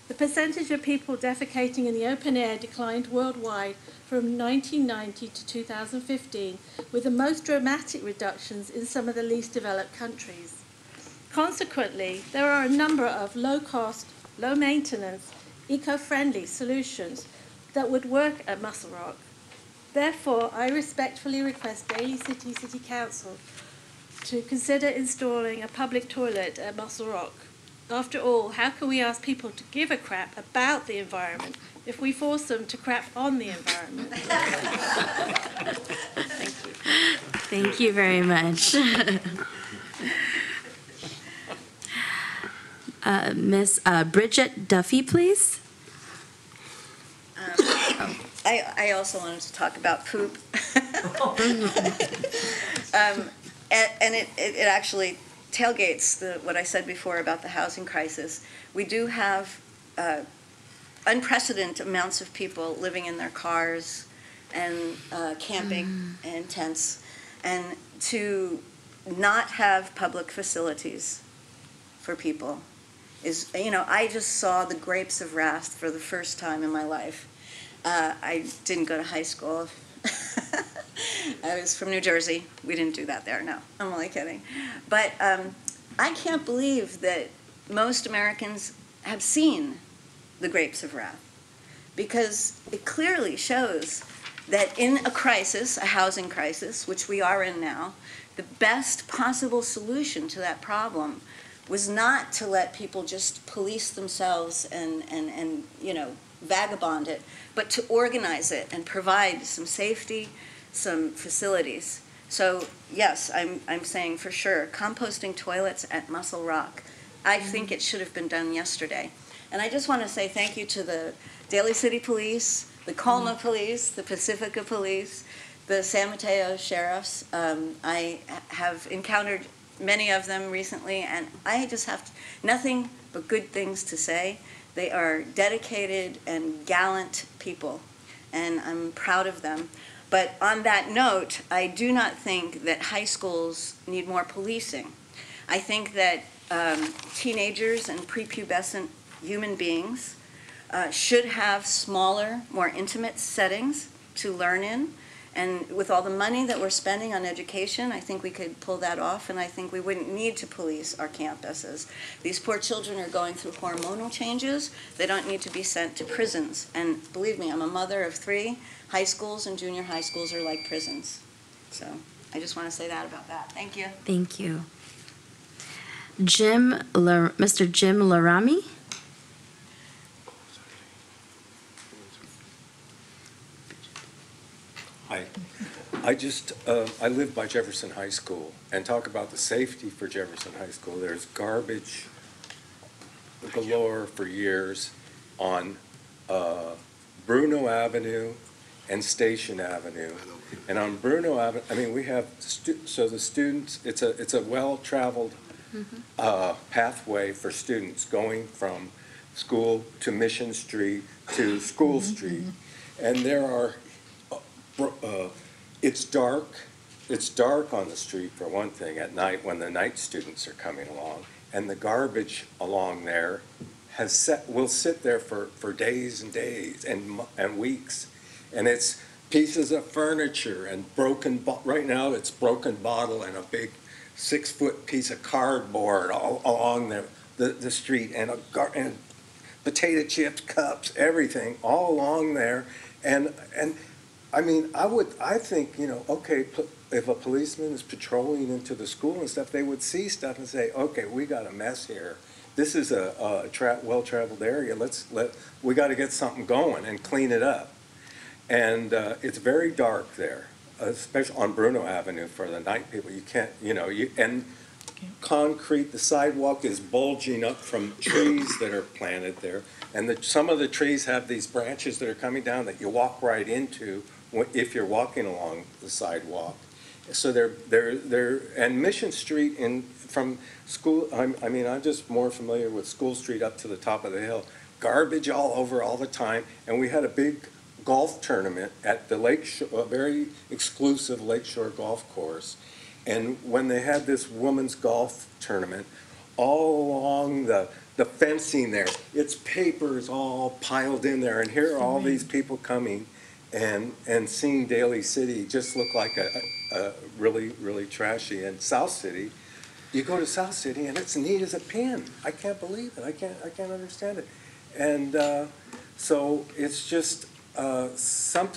The percentage of people defecating in the open air declined worldwide from 1990 to 2015, with the most dramatic reductions in some of the least developed countries. Consequently, there are a number of low-cost, low-maintenance, eco-friendly solutions that would work at Muscle Rock. Therefore, I respectfully request Daly City Council to consider installing a public toilet at Muscle Rock. After all, how can we ask people to give a crap about the environment if we force them to crap on the environment? Thank you. Thank you very much. Miss Bridget Duffy, please. I also wanted to talk about poop. And it actually tailgates what I said before about the housing crisis. We do have unprecedented amounts of people living in their cars and camping in tents, and to not have public facilities for people is, I just saw the grapes of wrath for the first time in my life. I didn't go to high school. I was from New Jersey. We didn't do that there, no. I'm only kidding. But I can't believe that most Americans have seen the grapes of wrath, because it clearly shows that in a crisis, a housing crisis, which we are in now, the best possible solution to that problem was not to let people just police themselves and vagabond it, but to organize it and provide some safety, some facilities. So yes, I'm saying for sure, composting toilets at Muscle Rock. I think it should have been done yesterday. And I just want to say thank you to the Daly City Police, the Colma Police, the Pacifica Police, the San Mateo Sheriffs. I have encountered many of them recently, and I just have nothing but good things to say. They are dedicated and gallant people, and I'm proud of them. But on that note, I do not think that high schools need more policing. I think that teenagers and prepubescent human beings should have smaller, more intimate settings to learn in. And with all the money that we're spending on education, I think we could pull that off, and I think we wouldn't need to police our campuses. These poor children are going through hormonal changes. They don't need to be sent to prisons. And believe me, I'm a mother of 3. High schools and junior high schools are like prisons. So I just want to say that about that. Thank you. Thank you. Mr. Jim Larami? Hi. I live by Jefferson High School, and talk about the safety for Jefferson High School. There's garbage galore for years on Bruno Avenue and Station Avenue. And on Bruno Avenue, I mean, we have, so the students, it's a well-traveled pathway for students going from school to Mission Street to School Street. And there are, it's dark on the street for one thing at night when the night students are coming along, and the garbage along there will sit there for days and days and weeks, and it's pieces of furniture and right now it's broken bottle and a big 6-foot piece of cardboard all along the street, and potato chips, cups, everything all along there, and I mean, I think, okay, if a policeman is patrolling into the school and stuff, they would see stuff and say, okay, we got a mess here. This is a well-traveled area. We got to get something going and clean it up. And it's very dark there, especially on Bruno Avenue for the night people. You can't, and concrete, the sidewalk is bulging up from trees that are planted there. And some of the trees have these branches that are coming down that you walk right into if you're walking along the sidewalk. So and Mission Street from school, I mean, I'm just more familiar with School Street up to the top of the hill. Garbage all over all the time. And we had a big golf tournament at the Lakeshore, a very exclusive Lakeshore golf course. And when they had this women's golf tournament, all along the fencing there, it's papers all piled in there, and here are all these people coming and seeing Daly City just look like a really, really trashy. And South City, you go to South City and it's neat as a pin. I can't believe it. I can't understand it. And so it's just it's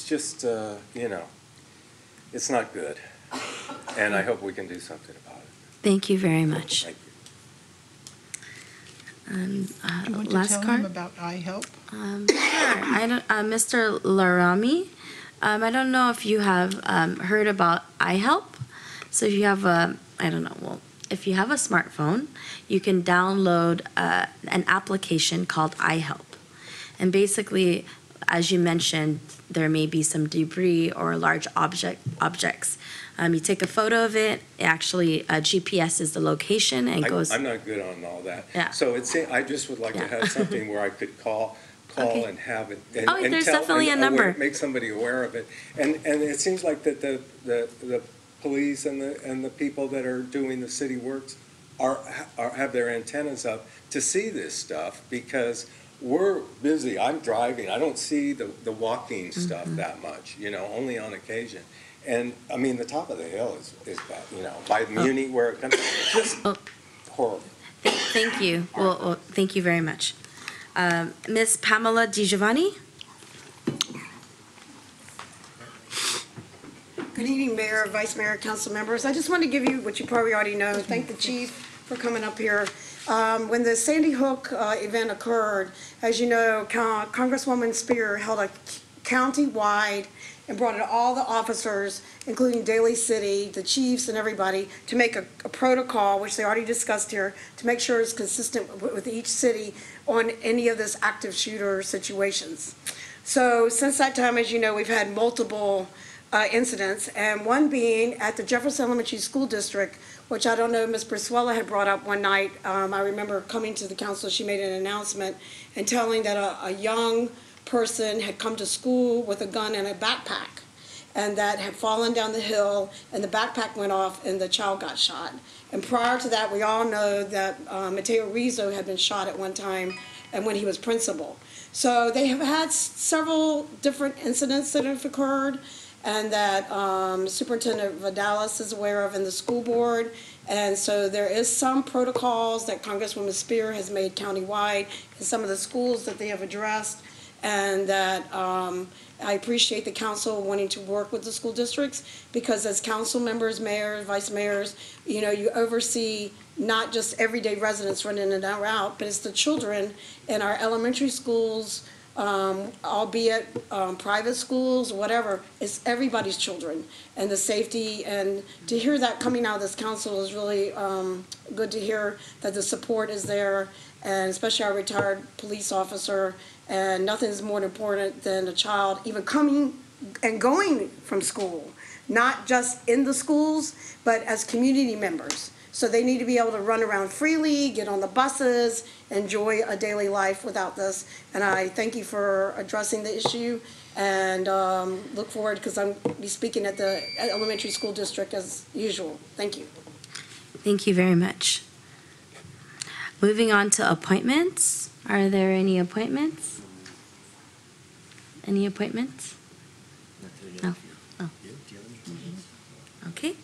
just it's not good. And I hope we can do something about it. Thank you very much. Thank you. Do you want to last tell card? him about iHelp? Sure. Mr. Larami, I don't know if you have heard about iHelp. So if you have if you have a smartphone, you can download an application called iHelp. And basically, as you mentioned, there may be some debris or large objects. You take a photo of it. Actually, GPS is the location and goes. I'm not good on all that. Yeah. So I just would like to have something where I could call Okay. and have it. There's definitely a number. Make somebody aware of it. And it seems like that the police and the people that are doing the city works have their antennas up to see this stuff, because we're busy. I'm driving. I don't see the walking stuff that much, only on occasion. And I mean, the top of the hill is by Muni where it comes, just horrible. Thank you. Well, thank you very much. Ms. Pamela DiGiovanni? Good evening, Mayor, Vice Mayor, council members. I just want to give you what you probably already know. Thank the chief for coming up here. When the Sandy Hook event occurred, as you know, Congresswoman Spear held a county-wide and brought in all the officers, including Daly City, the chiefs and everybody, to make a protocol, which they already discussed here, to make sure it's consistent with each city on any of this active shooter situations. So since that time, as you know, we've had multiple incidents, and one being at the Jefferson Elementary School District, which I don't know, Ms. Brisuela had brought up one night. I remember coming to the council, she made an announcement and telling that a young person had come to school with a gun and a backpack, and that had fallen down the hill, and the backpack went off, and the child got shot. And prior to that, we all know that Mateo Rizzo had been shot at one time, and when he was principal. So they have had several different incidents that have occurred, and that Superintendent Vidalis is aware of in the school board. And so there is some protocols that Congresswoman Spear has made countywide in some of the schools that they have addressed, and that I appreciate the council wanting to work with the school districts, because as council members, mayors, vice mayors, you know, you oversee not just everyday residents running in and out, but it's the children in our elementary schools, albeit private schools, whatever. It's everybody's children, and the safety, and to hear that coming out of this council is really good to hear, that the support is there, and especially our retired police officer. And nothing's more important than a child even coming and going from school, not just in the schools, but as community members. So they need to be able to run around freely, get on the buses, enjoy a daily life without this. And I thank you for addressing the issue, and look forward, because I'm be speaking at the elementary school district as usual. Thank you. Thank you very much. Moving on to appointments. Are there any appointments? Any appointments? No. Oh. Okay.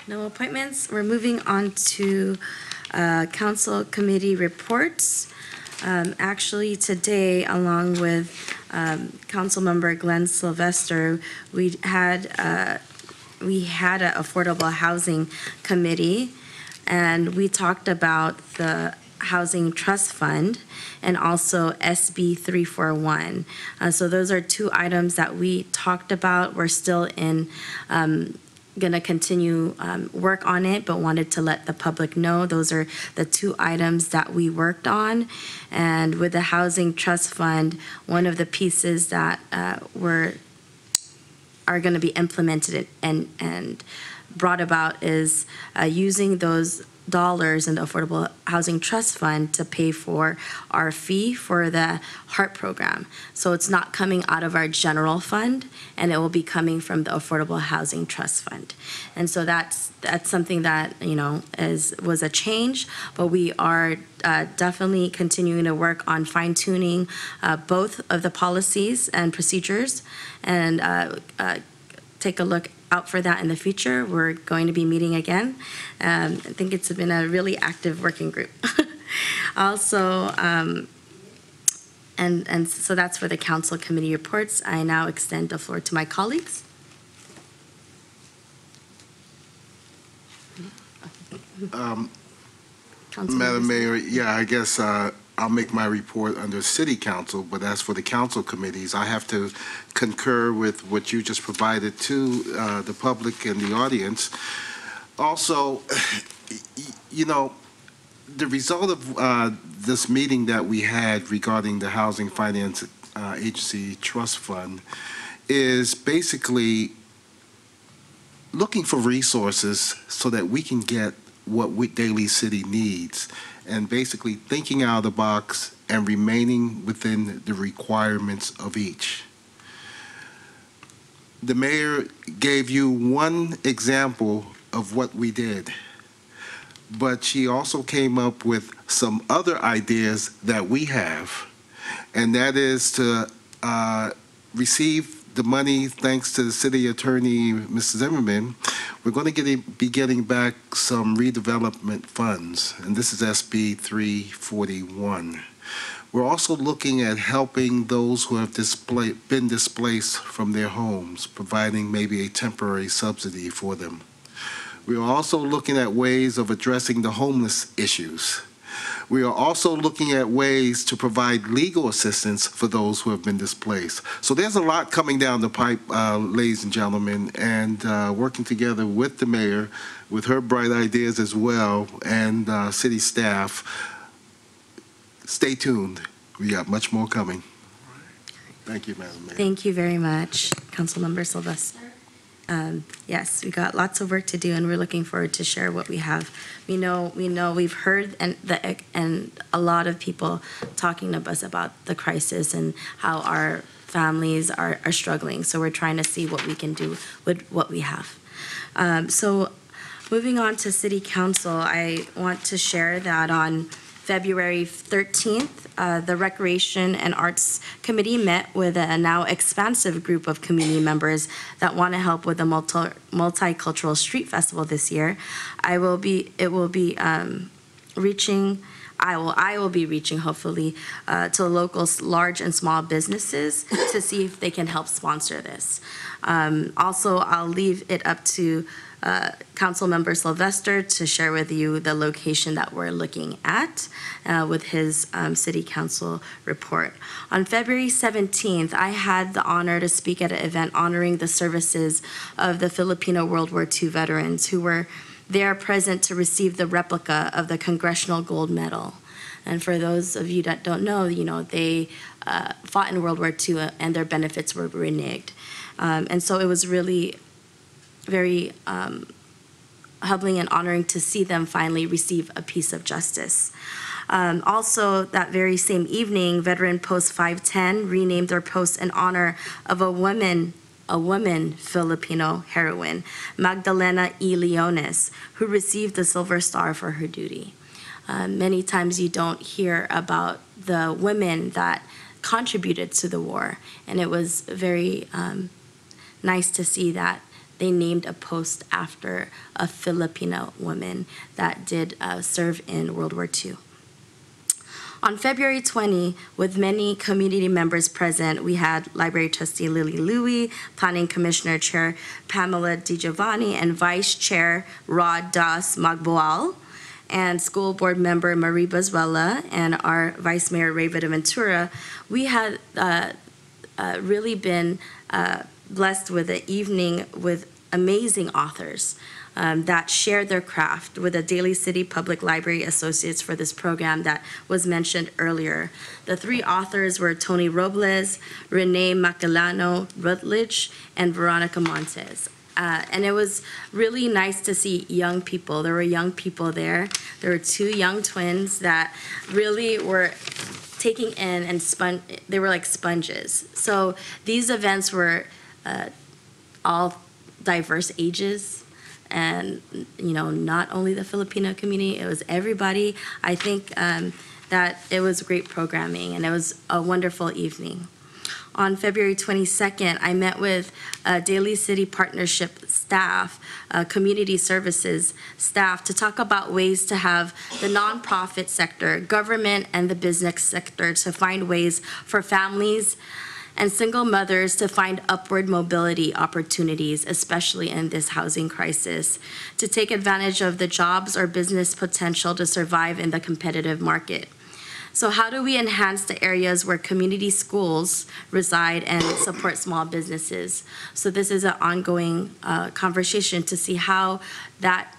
No appointments. We're moving on to council committee reports. Actually, today, along with Councilmember Glenn Sylvester, we had an affordable housing committee, and we talked about the Housing Trust Fund and also SB 341. So those are two items that we talked about. We're still in going to continue work on it, but wanted to let the public know those are the two items that we worked on. And with the Housing Trust Fund, one of the pieces that are going to be implemented and brought about is using those dollars in the Affordable Housing Trust Fund to pay for our fee for the HEART program. So it's not coming out of our general fund, and it will be coming from the Affordable Housing Trust Fund. And so that's something that, you know, was a change, but we are definitely continuing to work on fine-tuning both of the policies and procedures, and take a look out for that in the future. We're going to be meeting again. I think it's been a really active working group. Also, and so that's for the council committee reports. I now extend the floor to my colleagues. Madam Mayor, yeah, I guess I'll make my report under City Council, but as for the council committees, I have to concur with what you just provided to the public and the audience. Also, you know, the result of this meeting that we had regarding the Housing Finance Agency Trust Fund is basically looking for resources so that we can get what Daly City needs, and basically thinking out of the box and remaining within the requirements of each. The mayor gave you one example of what we did, but she also came up with some other ideas that we have, and that is to receive the money, thanks to the city attorney, Mr. Zimmerman. We're going to be getting back some redevelopment funds, and this is SB 341. We're also looking at helping those who have been displaced from their homes, providing maybe a temporary subsidy for them. We are also looking at ways of addressing the homeless issues. We are also looking at ways to provide legal assistance for those who have been displaced. So there's a lot coming down the pipe, ladies and gentlemen, and working together with the mayor, with her bright ideas as well, and city staff. Stay tuned. We got much more coming. Thank you, Madam Mayor. Thank you very much, Councilmember Sylvester. Yes, we got lots of work to do, and we're looking forward to share what we have. We know we've heard and a lot of people talking to us about the crisis and how our families are struggling. So we're trying to see what we can do with what we have. So moving on to City Council, I want to share that on February 13th, the Recreation and Arts Committee met with a now expansive group of community members that want to help with the multicultural street festival this year. I will be reaching hopefully to local large and small businesses to see if they can help sponsor this. Also, I'll leave it up to Councilmember Sylvester to share with you the location that we're looking at with his City Council report. On February 17th, I had the honor to speak at an event honoring the services of the Filipino World War II veterans who were there present to receive the replica of the Congressional Gold Medal. And for those of you that don't know, they fought in World War II and their benefits were reneged. And so it was really very humbling and honoring to see them finally receive a piece of justice. Also, that very same evening, Veteran Post 510 renamed their post in honor of a woman Filipino heroine, Magdalena E. Leones, who received the Silver Star for her duty. Many times you don't hear about the women that contributed to the war, and it was very nice to see that they named a post after a Filipino woman that did serve in World War II. On February 20, with many community members present, we had Library Trustee Lily Louie, Planning Commissioner Chair Pamela DiGiovanni, and Vice Chair Rod Das Magboal, and School Board Member Marie Bazuela, and our Vice Mayor Ray Ventura. We had really been blessed with an evening with amazing authors that shared their craft with the Daly City Public Library Associates for this program that was mentioned earlier. The three authors were Tony Robles, Renee Macalano Rutledge, and Veronica Montes. And it was really nice to see young people. There were young people there. There were two young twins that really were taking in and they were like sponges. So these events were all diverse ages, and not only the Filipino community, it was everybody. I think that it was great programming, and it was a wonderful evening. On February 22nd, I met with Daly City Partnership staff, community services staff, to talk about ways to have the nonprofit sector, government, and the business sector to find ways for families and single mothers to find upward mobility opportunities, especially in this housing crisis, to take advantage of the jobs or business potential to survive in the competitive market. So how do we enhance the areas where community schools reside and support small businesses? So this is an ongoing conversation to see how that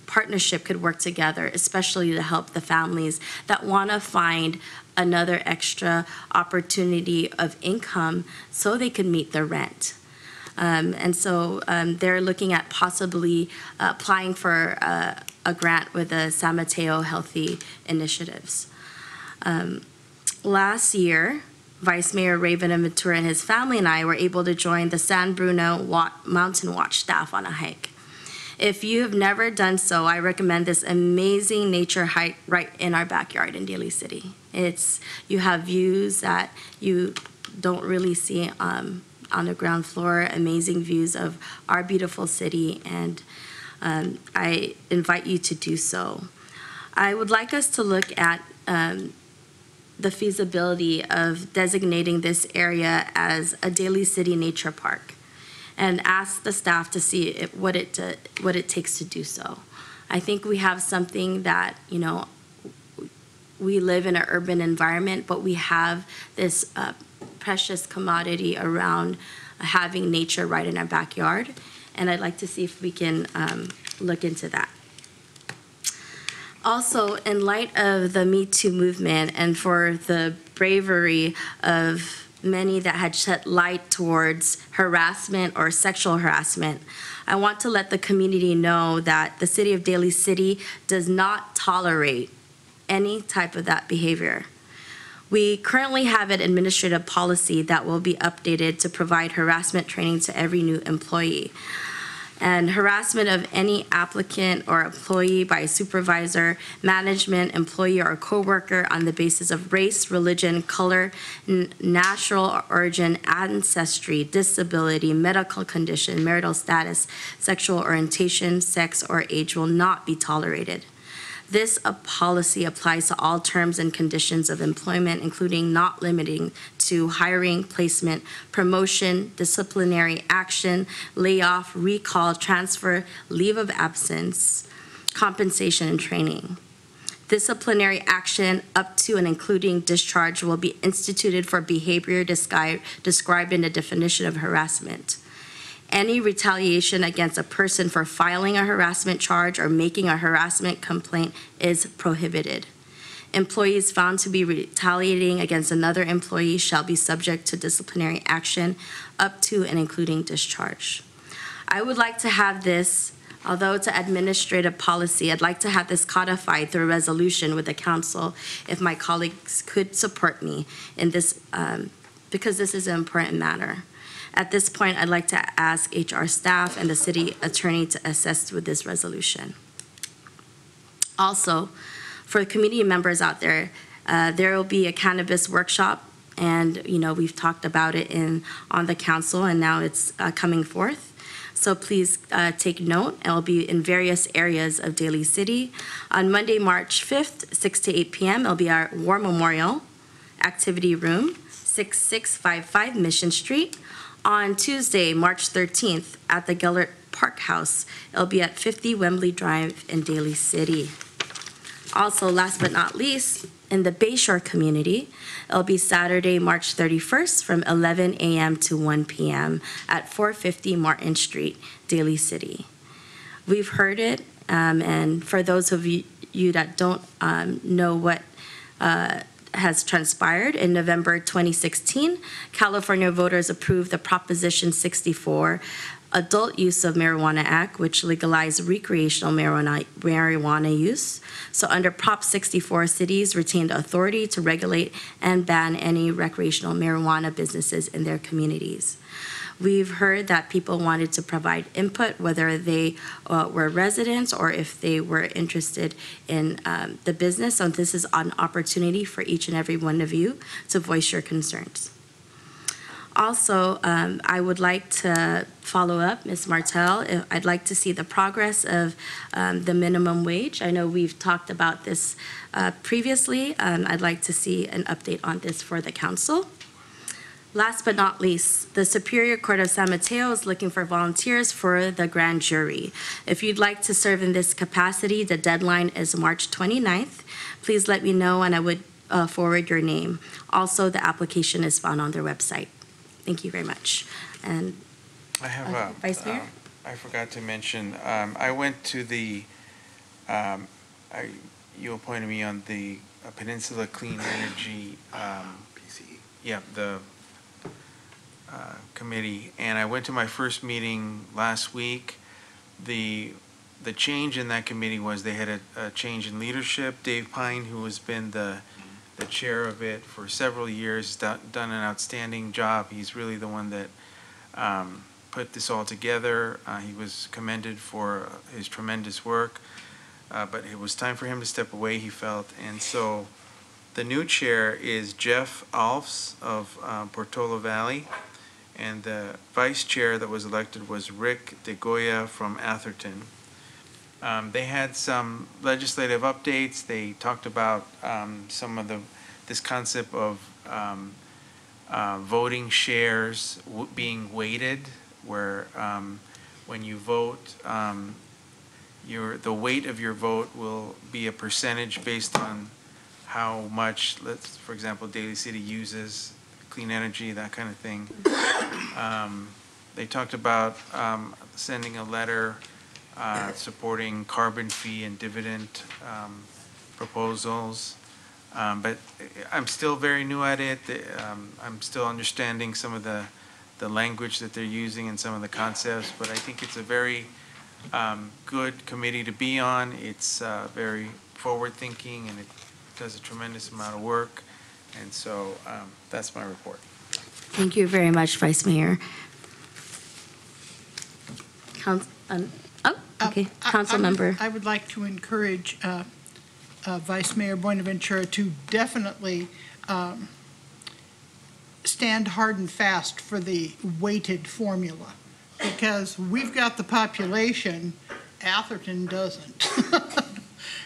partnership could work together, especially to help the families that want to find another extra opportunity of income so they can meet their rent. And so they're looking at possibly applying for a grant with the San Mateo Healthy Initiatives. Last year, Vice Mayor Ray Ventura and his family and I were able to join the San Bruno Mountain Watch staff on a hike. If you have never done so, I recommend this amazing nature hike right in our backyard in Daly City. You have views that you don't really see on the ground floor, amazing views of our beautiful city, and I invite you to do so. I would like us to look at the feasibility of designating this area as a Daly City Nature Park, and ask the staff to see what it takes to do so. I think we have something that, you know, we live in an urban environment, but we have this precious commodity around having nature right in our backyard, and I'd like to see if we can look into that. Also, in light of the Me Too movement and for the bravery of many that had shed light towards harassment or sexual harassment, I want to let the community know that the City of Daly City does not tolerate any type of that behavior. We currently have an administrative policy that will be updated to provide harassment training to every new employee. And harassment of any applicant or employee by a supervisor, management, employee, or coworker on the basis of race, religion, color, national origin, ancestry, disability, medical condition, marital status, sexual orientation, sex, or age will not be tolerated. This policy applies to all terms and conditions of employment, including not limiting to hiring, placement, promotion, disciplinary action, layoff, recall, transfer, leave of absence, compensation, and training. Disciplinary action up to and including discharge will be instituted for behavior described in the definition of harassment. Any retaliation against a person for filing a harassment charge or making a harassment complaint is prohibited. Employees found to be retaliating against another employee shall be subject to disciplinary action up to and including discharge. I would like to have this, although it's an administrative policy, I'd like to have this codified through a resolution with the council if my colleagues could support me in this, because this is an important matter. At this point, I'd like to ask HR staff and the city attorney to assist with this resolution. Also, for community members out there, there will be a cannabis workshop, and you know we've talked about it on the council, and now it's coming forth. So please take note. It will be in various areas of Daly City. On Monday, March 5th, 6 to 8 p.m., it'll be our War Memorial Activity Room, 6655 Mission Street. On Tuesday, March 13th, at the Gellert Park House, it'll be at 50 Wembley Drive in Daly City. Also, last but not least, in the Bayshore community, it'll be Saturday, March 31st from 11 a.m. to 1 p.m. at 450 Martin Street, Daly City. We've heard it, and for those of you that don't know what has transpired, in November 2016, California voters approved the Proposition 64 Adult Use of Marijuana Act, which legalized recreational marijuana use. So under Prop 64, cities retained authority to regulate and ban any recreational marijuana businesses in their communities. We've heard that people wanted to provide input, whether they were residents or if they were interested in the business. So this is an opportunity for each and every one of you to voice your concerns. Also, I would like to follow up, Ms. Martell. I'd like to see the progress of the minimum wage. I know we've talked about this previously. I'd like to see an update on this for the council. Last but not least, the Superior Court of San Mateo is looking for volunteers for the grand jury. If you'd like to serve in this capacity, the deadline is March 29th. Please let me know and I would forward your name. Also, the application is found on their website. Thank you very much. And I have Vice Mayor? I forgot to mention, I went to the, you appointed me on the Peninsula Clean Energy, yeah, the committee, and I went to my first meeting last week. The change in that committee was they had a change in leadership. Dave Pine, who has been the chair of it for several years, done an outstanding job. He's really the one that put this all together. He was commended for his tremendous work, but it was time for him to step away, he felt, and so the new chair is Jeff Alfs of Portola Valley, and the vice chair that was elected was Rick DeGoya from Atherton. They had some legislative updates. They talked about some of the this concept of voting shares being weighted, where when you vote, the weight of your vote will be a percentage based on how much, for example, Daly City uses clean energy, that kind of thing. They talked about sending a letter supporting carbon fee and dividend proposals. But I'm still very new at it. I'm still understanding some of the language that they're using and some of the concepts, but I think it's a very good committee to be on. It's very forward-thinking, and it does a tremendous amount of work. And so that's my report. Thank you very much, Vice Mayor. Council member. I would like to encourage Vice Mayor Buenaventura to definitely stand hard and fast for the weighted formula, because we've got the population, Atherton doesn't.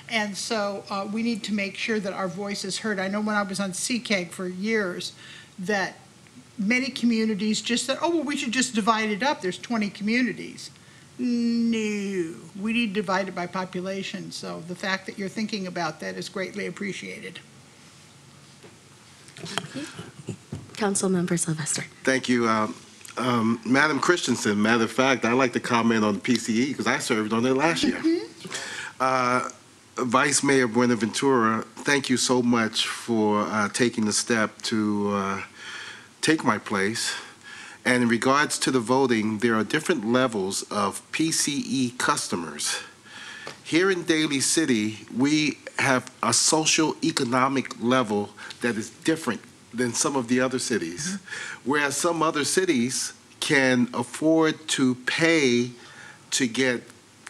And so we need to make sure that our voice is heard. I know when I was on CCAG for years that many communities just said, oh, well, we should just divide it up. There's 20 communities. No, we need to divide it by population. So the fact that you're thinking about that is greatly appreciated. Councilmember Sylvester. Thank you. Madam Christensen, matter of fact, I'd like to comment on the PCE because I served on it last year. Vice Mayor Buenaventura, thank you so much for taking the step to take my place. And in regards to the voting, there are different levels of PCE customers. Here in Daly City, we have a social economic level that is different than some of the other cities, whereas some other cities can afford to pay to get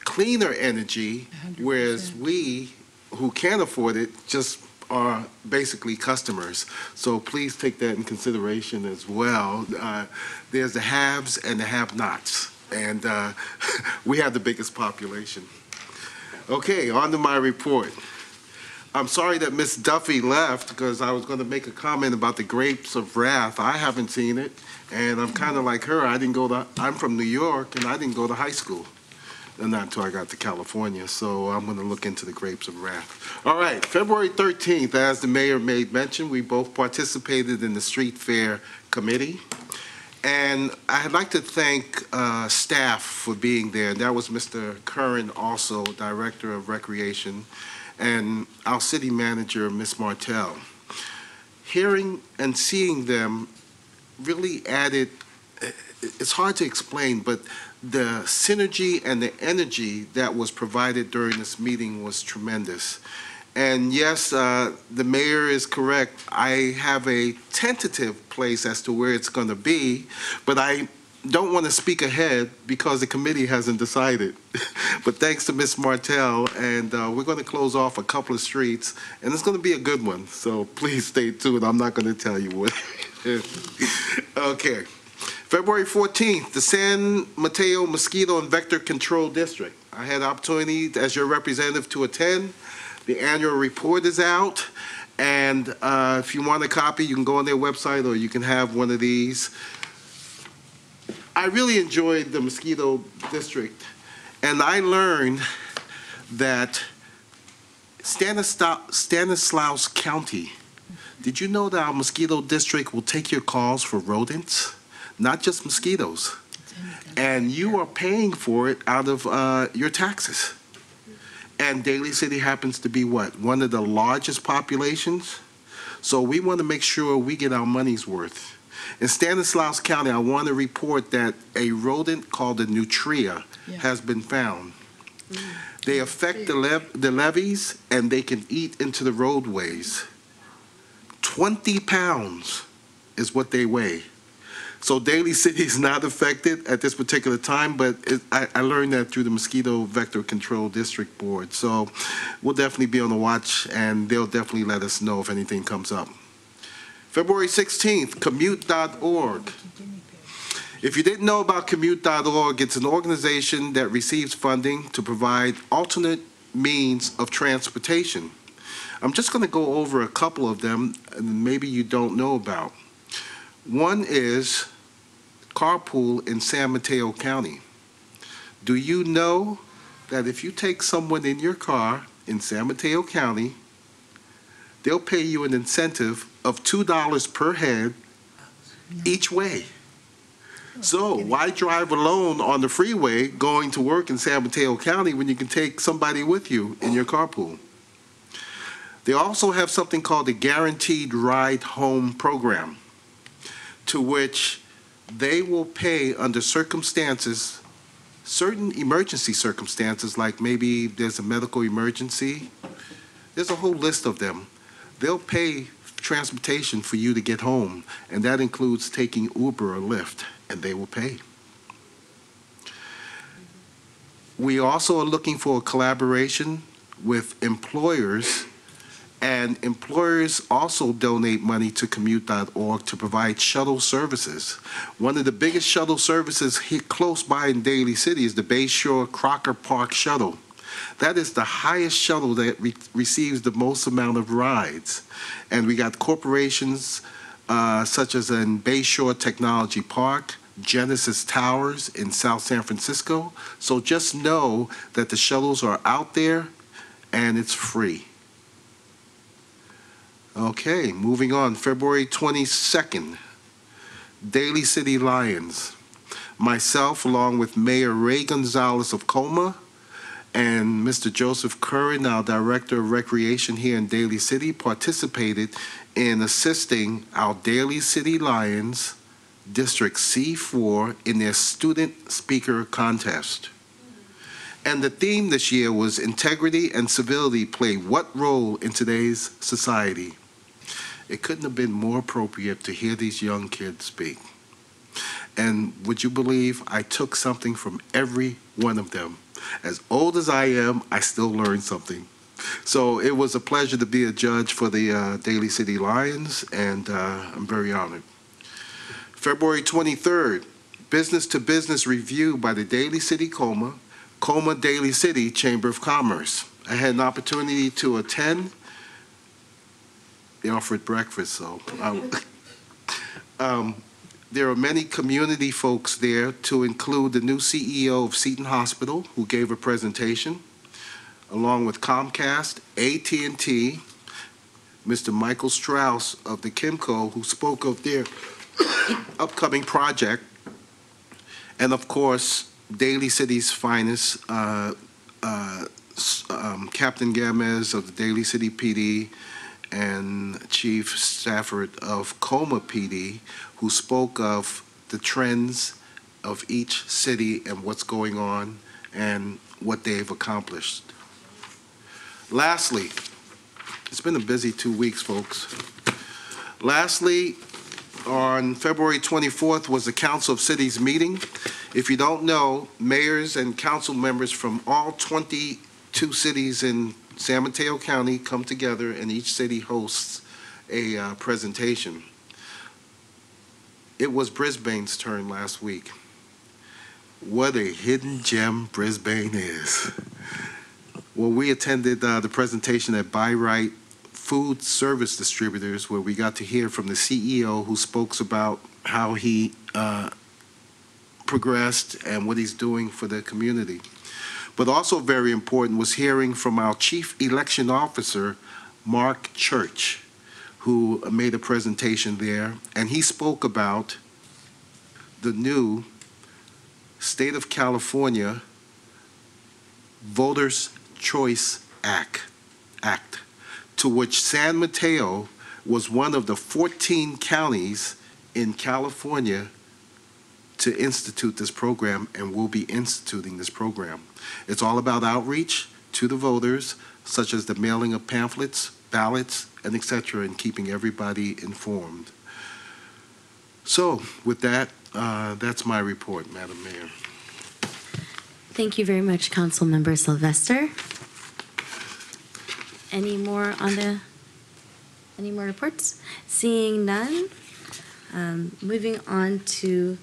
cleaner energy, 100%. whereas we, who can't afford it, just are basically customers. So please take that in consideration as well. There's the haves and the have-nots, and we have the biggest population. Okay, on to my report. I'm sorry that Miss Duffy left because I was going to make a comment about the Grapes of Wrath. I haven't seen it, and I'm kind of like her. I'm from New York, and I didn't go to high school. Not until I got to California, so I'm going to look into the Grapes of Wrath. All right, February 13th, as the mayor made mention, we both participated in the Street Fair Committee. And I'd like to thank staff for being there. That was Mr. Curran, also Director of Recreation, and our city manager, Ms. Martell. Hearing and seeing them really added, it's hard to explain, but the synergy and the energy that was provided during this meeting was tremendous. And yes, the mayor is correct. I have a tentative place as to where it's going to be, but I don't want to speak ahead because the committee hasn't decided. But thanks to Ms. Martell, and we're going to close off a couple of streets, and it's going to be a good one. So please stay tuned. I'm not going to tell you what. Okay. February 14th, the San Mateo Mosquito and Vector Control District. I had the opportunity as your representative to attend. The annual report is out, and if you want a copy, you can go on their website or you can have one of these. I really enjoyed the mosquito district, and I learned that Stanislaus County, did you know that our mosquito district will take your calls for rodents? Not just mosquitoes. And you are paying for it out of your taxes. And Daly City happens to be what? One of the largest populations. So we want to make sure we get our money's worth. In Stanislaus County, I want to report that a rodent called a nutria has been found. They affect the levees, and they can eat into the roadways. 20 pounds is what they weigh. So Daly City is not affected at this particular time, but I learned that through the Mosquito Vector Control District Board. So we'll definitely be on the watch, and they'll definitely let us know if anything comes up. February 16th, commute.org. If you didn't know about commute.org, it's an organization that receives funding to provide alternate means of transportation. I'm just going to go over a couple of them, and maybe you don't know about. One is carpool in San Mateo County. Do you know that if you take someone in your car in San Mateo County, they'll pay you an incentive of $2 per head each way? So why drive alone on the freeway going to work in San Mateo County when you can take somebody with you in your carpool? They also have something called the Guaranteed Ride Home Program, to which they will pay under circumstances, certain emergency circumstances, like maybe there's a medical emergency. There's a whole list of them. They'll pay transportation for you to get home, and that includes taking Uber or Lyft, and they will pay. We also are looking for a collaboration with employers, and employers also donate money to commute.org to provide shuttle services. One of the biggest shuttle services here close by in Daly City is the Bayshore Crocker Park Shuttle. That is the highest shuttle that receives the most amount of rides. And we got corporations such as in Bayshore Technology Park, Genesis Towers in South San Francisco. So just know that the shuttles are out there and it's free. Okay, moving on, February 22nd, Daly City Lions. Myself, along with Mayor Ray Gonzalez of Coma, and Mr. Joseph Curran, our Director of Recreation here in Daly City, participated in assisting our Daly City Lions, District C4, in their student speaker contest. And the theme this year was integrity and civility play what role in today's society? It couldn't have been more appropriate to hear these young kids speak. And would you believe I took something from every one of them? As old as I am, I still learned something. So it was a pleasure to be a judge for the Daly City Lions, and I'm very honored. February 23rd, business-to-business review by the Daly City Coma Daly City Chamber of Commerce. I had an opportunity to attend. They offered breakfast, so there are many community folks there, to include the new CEO of Seton Hospital, who gave a presentation, along with Comcast, AT&T, Mr. Michael Strauss of the Kimco, who spoke of their upcoming project, and of course, Daly City's finest, Captain Gamez of the Daly City PD, and Chief Stafford of Coma PD, who spoke of the trends of each city and what's going on and what they've accomplished. Lastly, it's been a busy 2 weeks, folks. Lastly, on February 24th was the Council of Cities meeting. If you don't know, mayors and council members from all 22 cities in San Mateo County come together, and each city hosts a presentation. It was Brisbane's turn last week. What a hidden gem Brisbane is. Well, we attended the presentation at Buy Right Food Service Distributors, where we got to hear from the CEO, who spoke about how he progressed and what he's doing for the community. But also very important was hearing from our Chief Election Officer, Mark Church, who made a presentation there, and he spoke about the new State of California Voters' Choice Act, to which San Mateo was one of the 14 counties in California to institute this program, and will be instituting this program. It's all about outreach to the voters, such as the mailing of pamphlets, ballots, and etc., and keeping everybody informed. So with that, that's my report, Madam Mayor. Thank you very much, Councilmember Sylvester. Any more reports? Seeing none, moving on to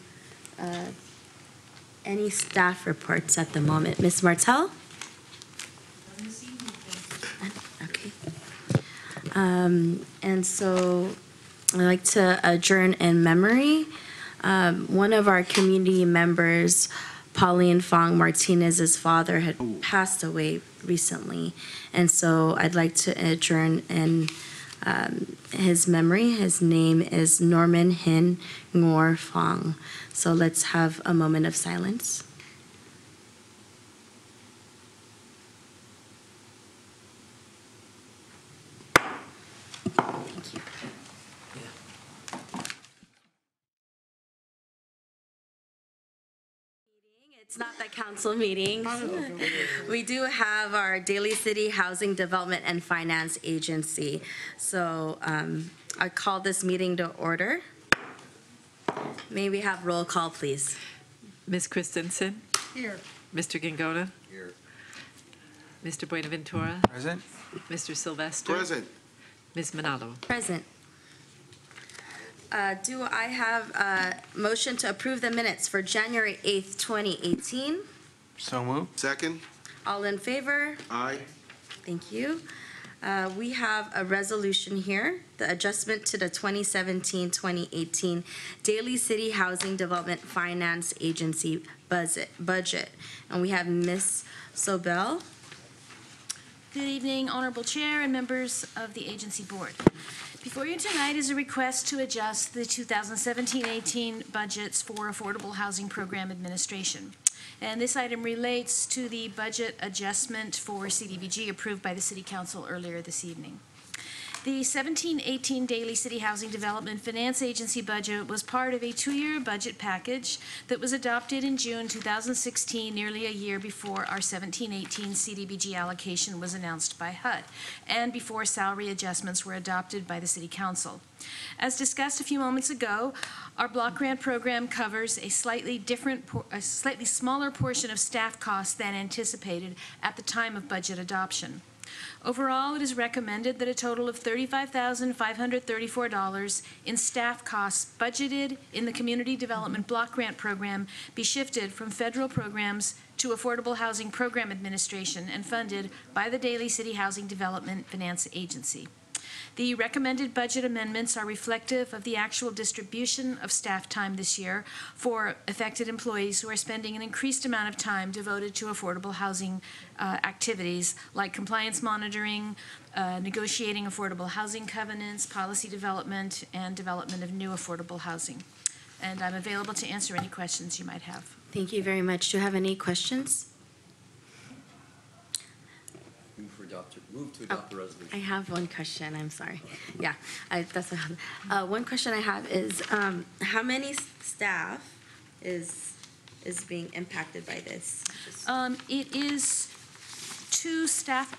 any staff reports at the moment. Ms. Martell? Okay. And so I'd like to adjourn in memory. One of our community members, Pauline Fong Martinez's father, had passed away recently. And so I'd like to adjourn in his memory. His name is Norman Hin Ngor Fong. So let's have a moment of silence. Thank you. It's not the council meeting. We do have our Daly City Housing Development and Finance Agency. So I call this meeting to order. May we have roll call, please? Ms. Christensen? Here. Mr. Gingona? Here. Mr. Buenaventura? Present? Mr. Sylvester? Present. Ms. Manalo? Present. Do I have a motion to approve the minutes for January 8th, 2018? So moved. Second? All in favor? Aye. Thank you. We have a resolution here, the adjustment to the 2017-2018 Daly City Housing Development Finance Agency budget. And we have Ms. Sobel. Good evening, Honorable Chair and members of the agency board. Before you tonight is a request to adjust the 2017-18 budgets for Affordable Housing Program Administration. And this item relates to the budget adjustment for CDBG approved by the City Council earlier this evening. The 17-18 Daly City Housing Development Finance Agency budget was part of a two-year budget package that was adopted in June 2016, nearly a year before our 17-18 CDBG allocation was announced by HUD, and before salary adjustments were adopted by the City Council. As discussed a few moments ago, our block grant program covers a slightly smaller portion of staff costs than anticipated at the time of budget adoption. Overall, it is recommended that a total of $35,534 in staff costs budgeted in the Community Development Block Grant Program be shifted from federal programs to Affordable Housing Program Administration and funded by the Daly City Housing Development Finance Agency. The recommended budget amendments are reflective of the actual distribution of staff time this year for affected employees who are spending an increased amount of time devoted to affordable housing activities like compliance monitoring, negotiating affordable housing covenants, policy development, and development of new affordable housing. And I'm available to answer any questions you might have. Thank you very much. Do you have any questions? Move to adopt the resolution. I have one question. I'm sorry. Yeah, that's what I have. One question I have is how many staff is being impacted by this? It is two staff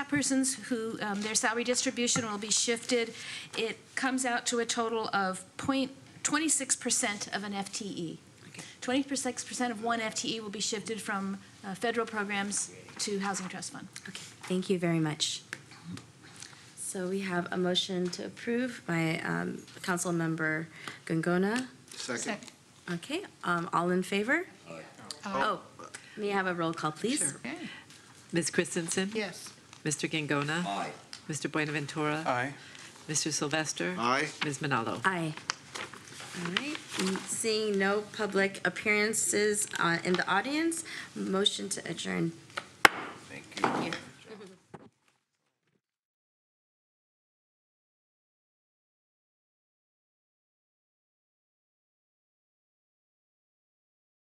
persons who their salary distribution will be shifted. It comes out to a total of 26% of an FTE. 26% of one FTE will be shifted from federal programs to Housing Trust Fund. Okay, thank you very much. So we have a motion to approve by Council Member Gongona. Second. Okay, all in favor? Aye. Oh, may I have a roll call, please? Sure. Ms. Christensen? Yes. Mr. Gingona? Aye. Mr. Buenaventura? Aye. Mr. Sylvester? Aye. Ms. Manalo? Aye. All right, seeing no public appearances in the audience, motion to adjourn. Thank you. Thank you.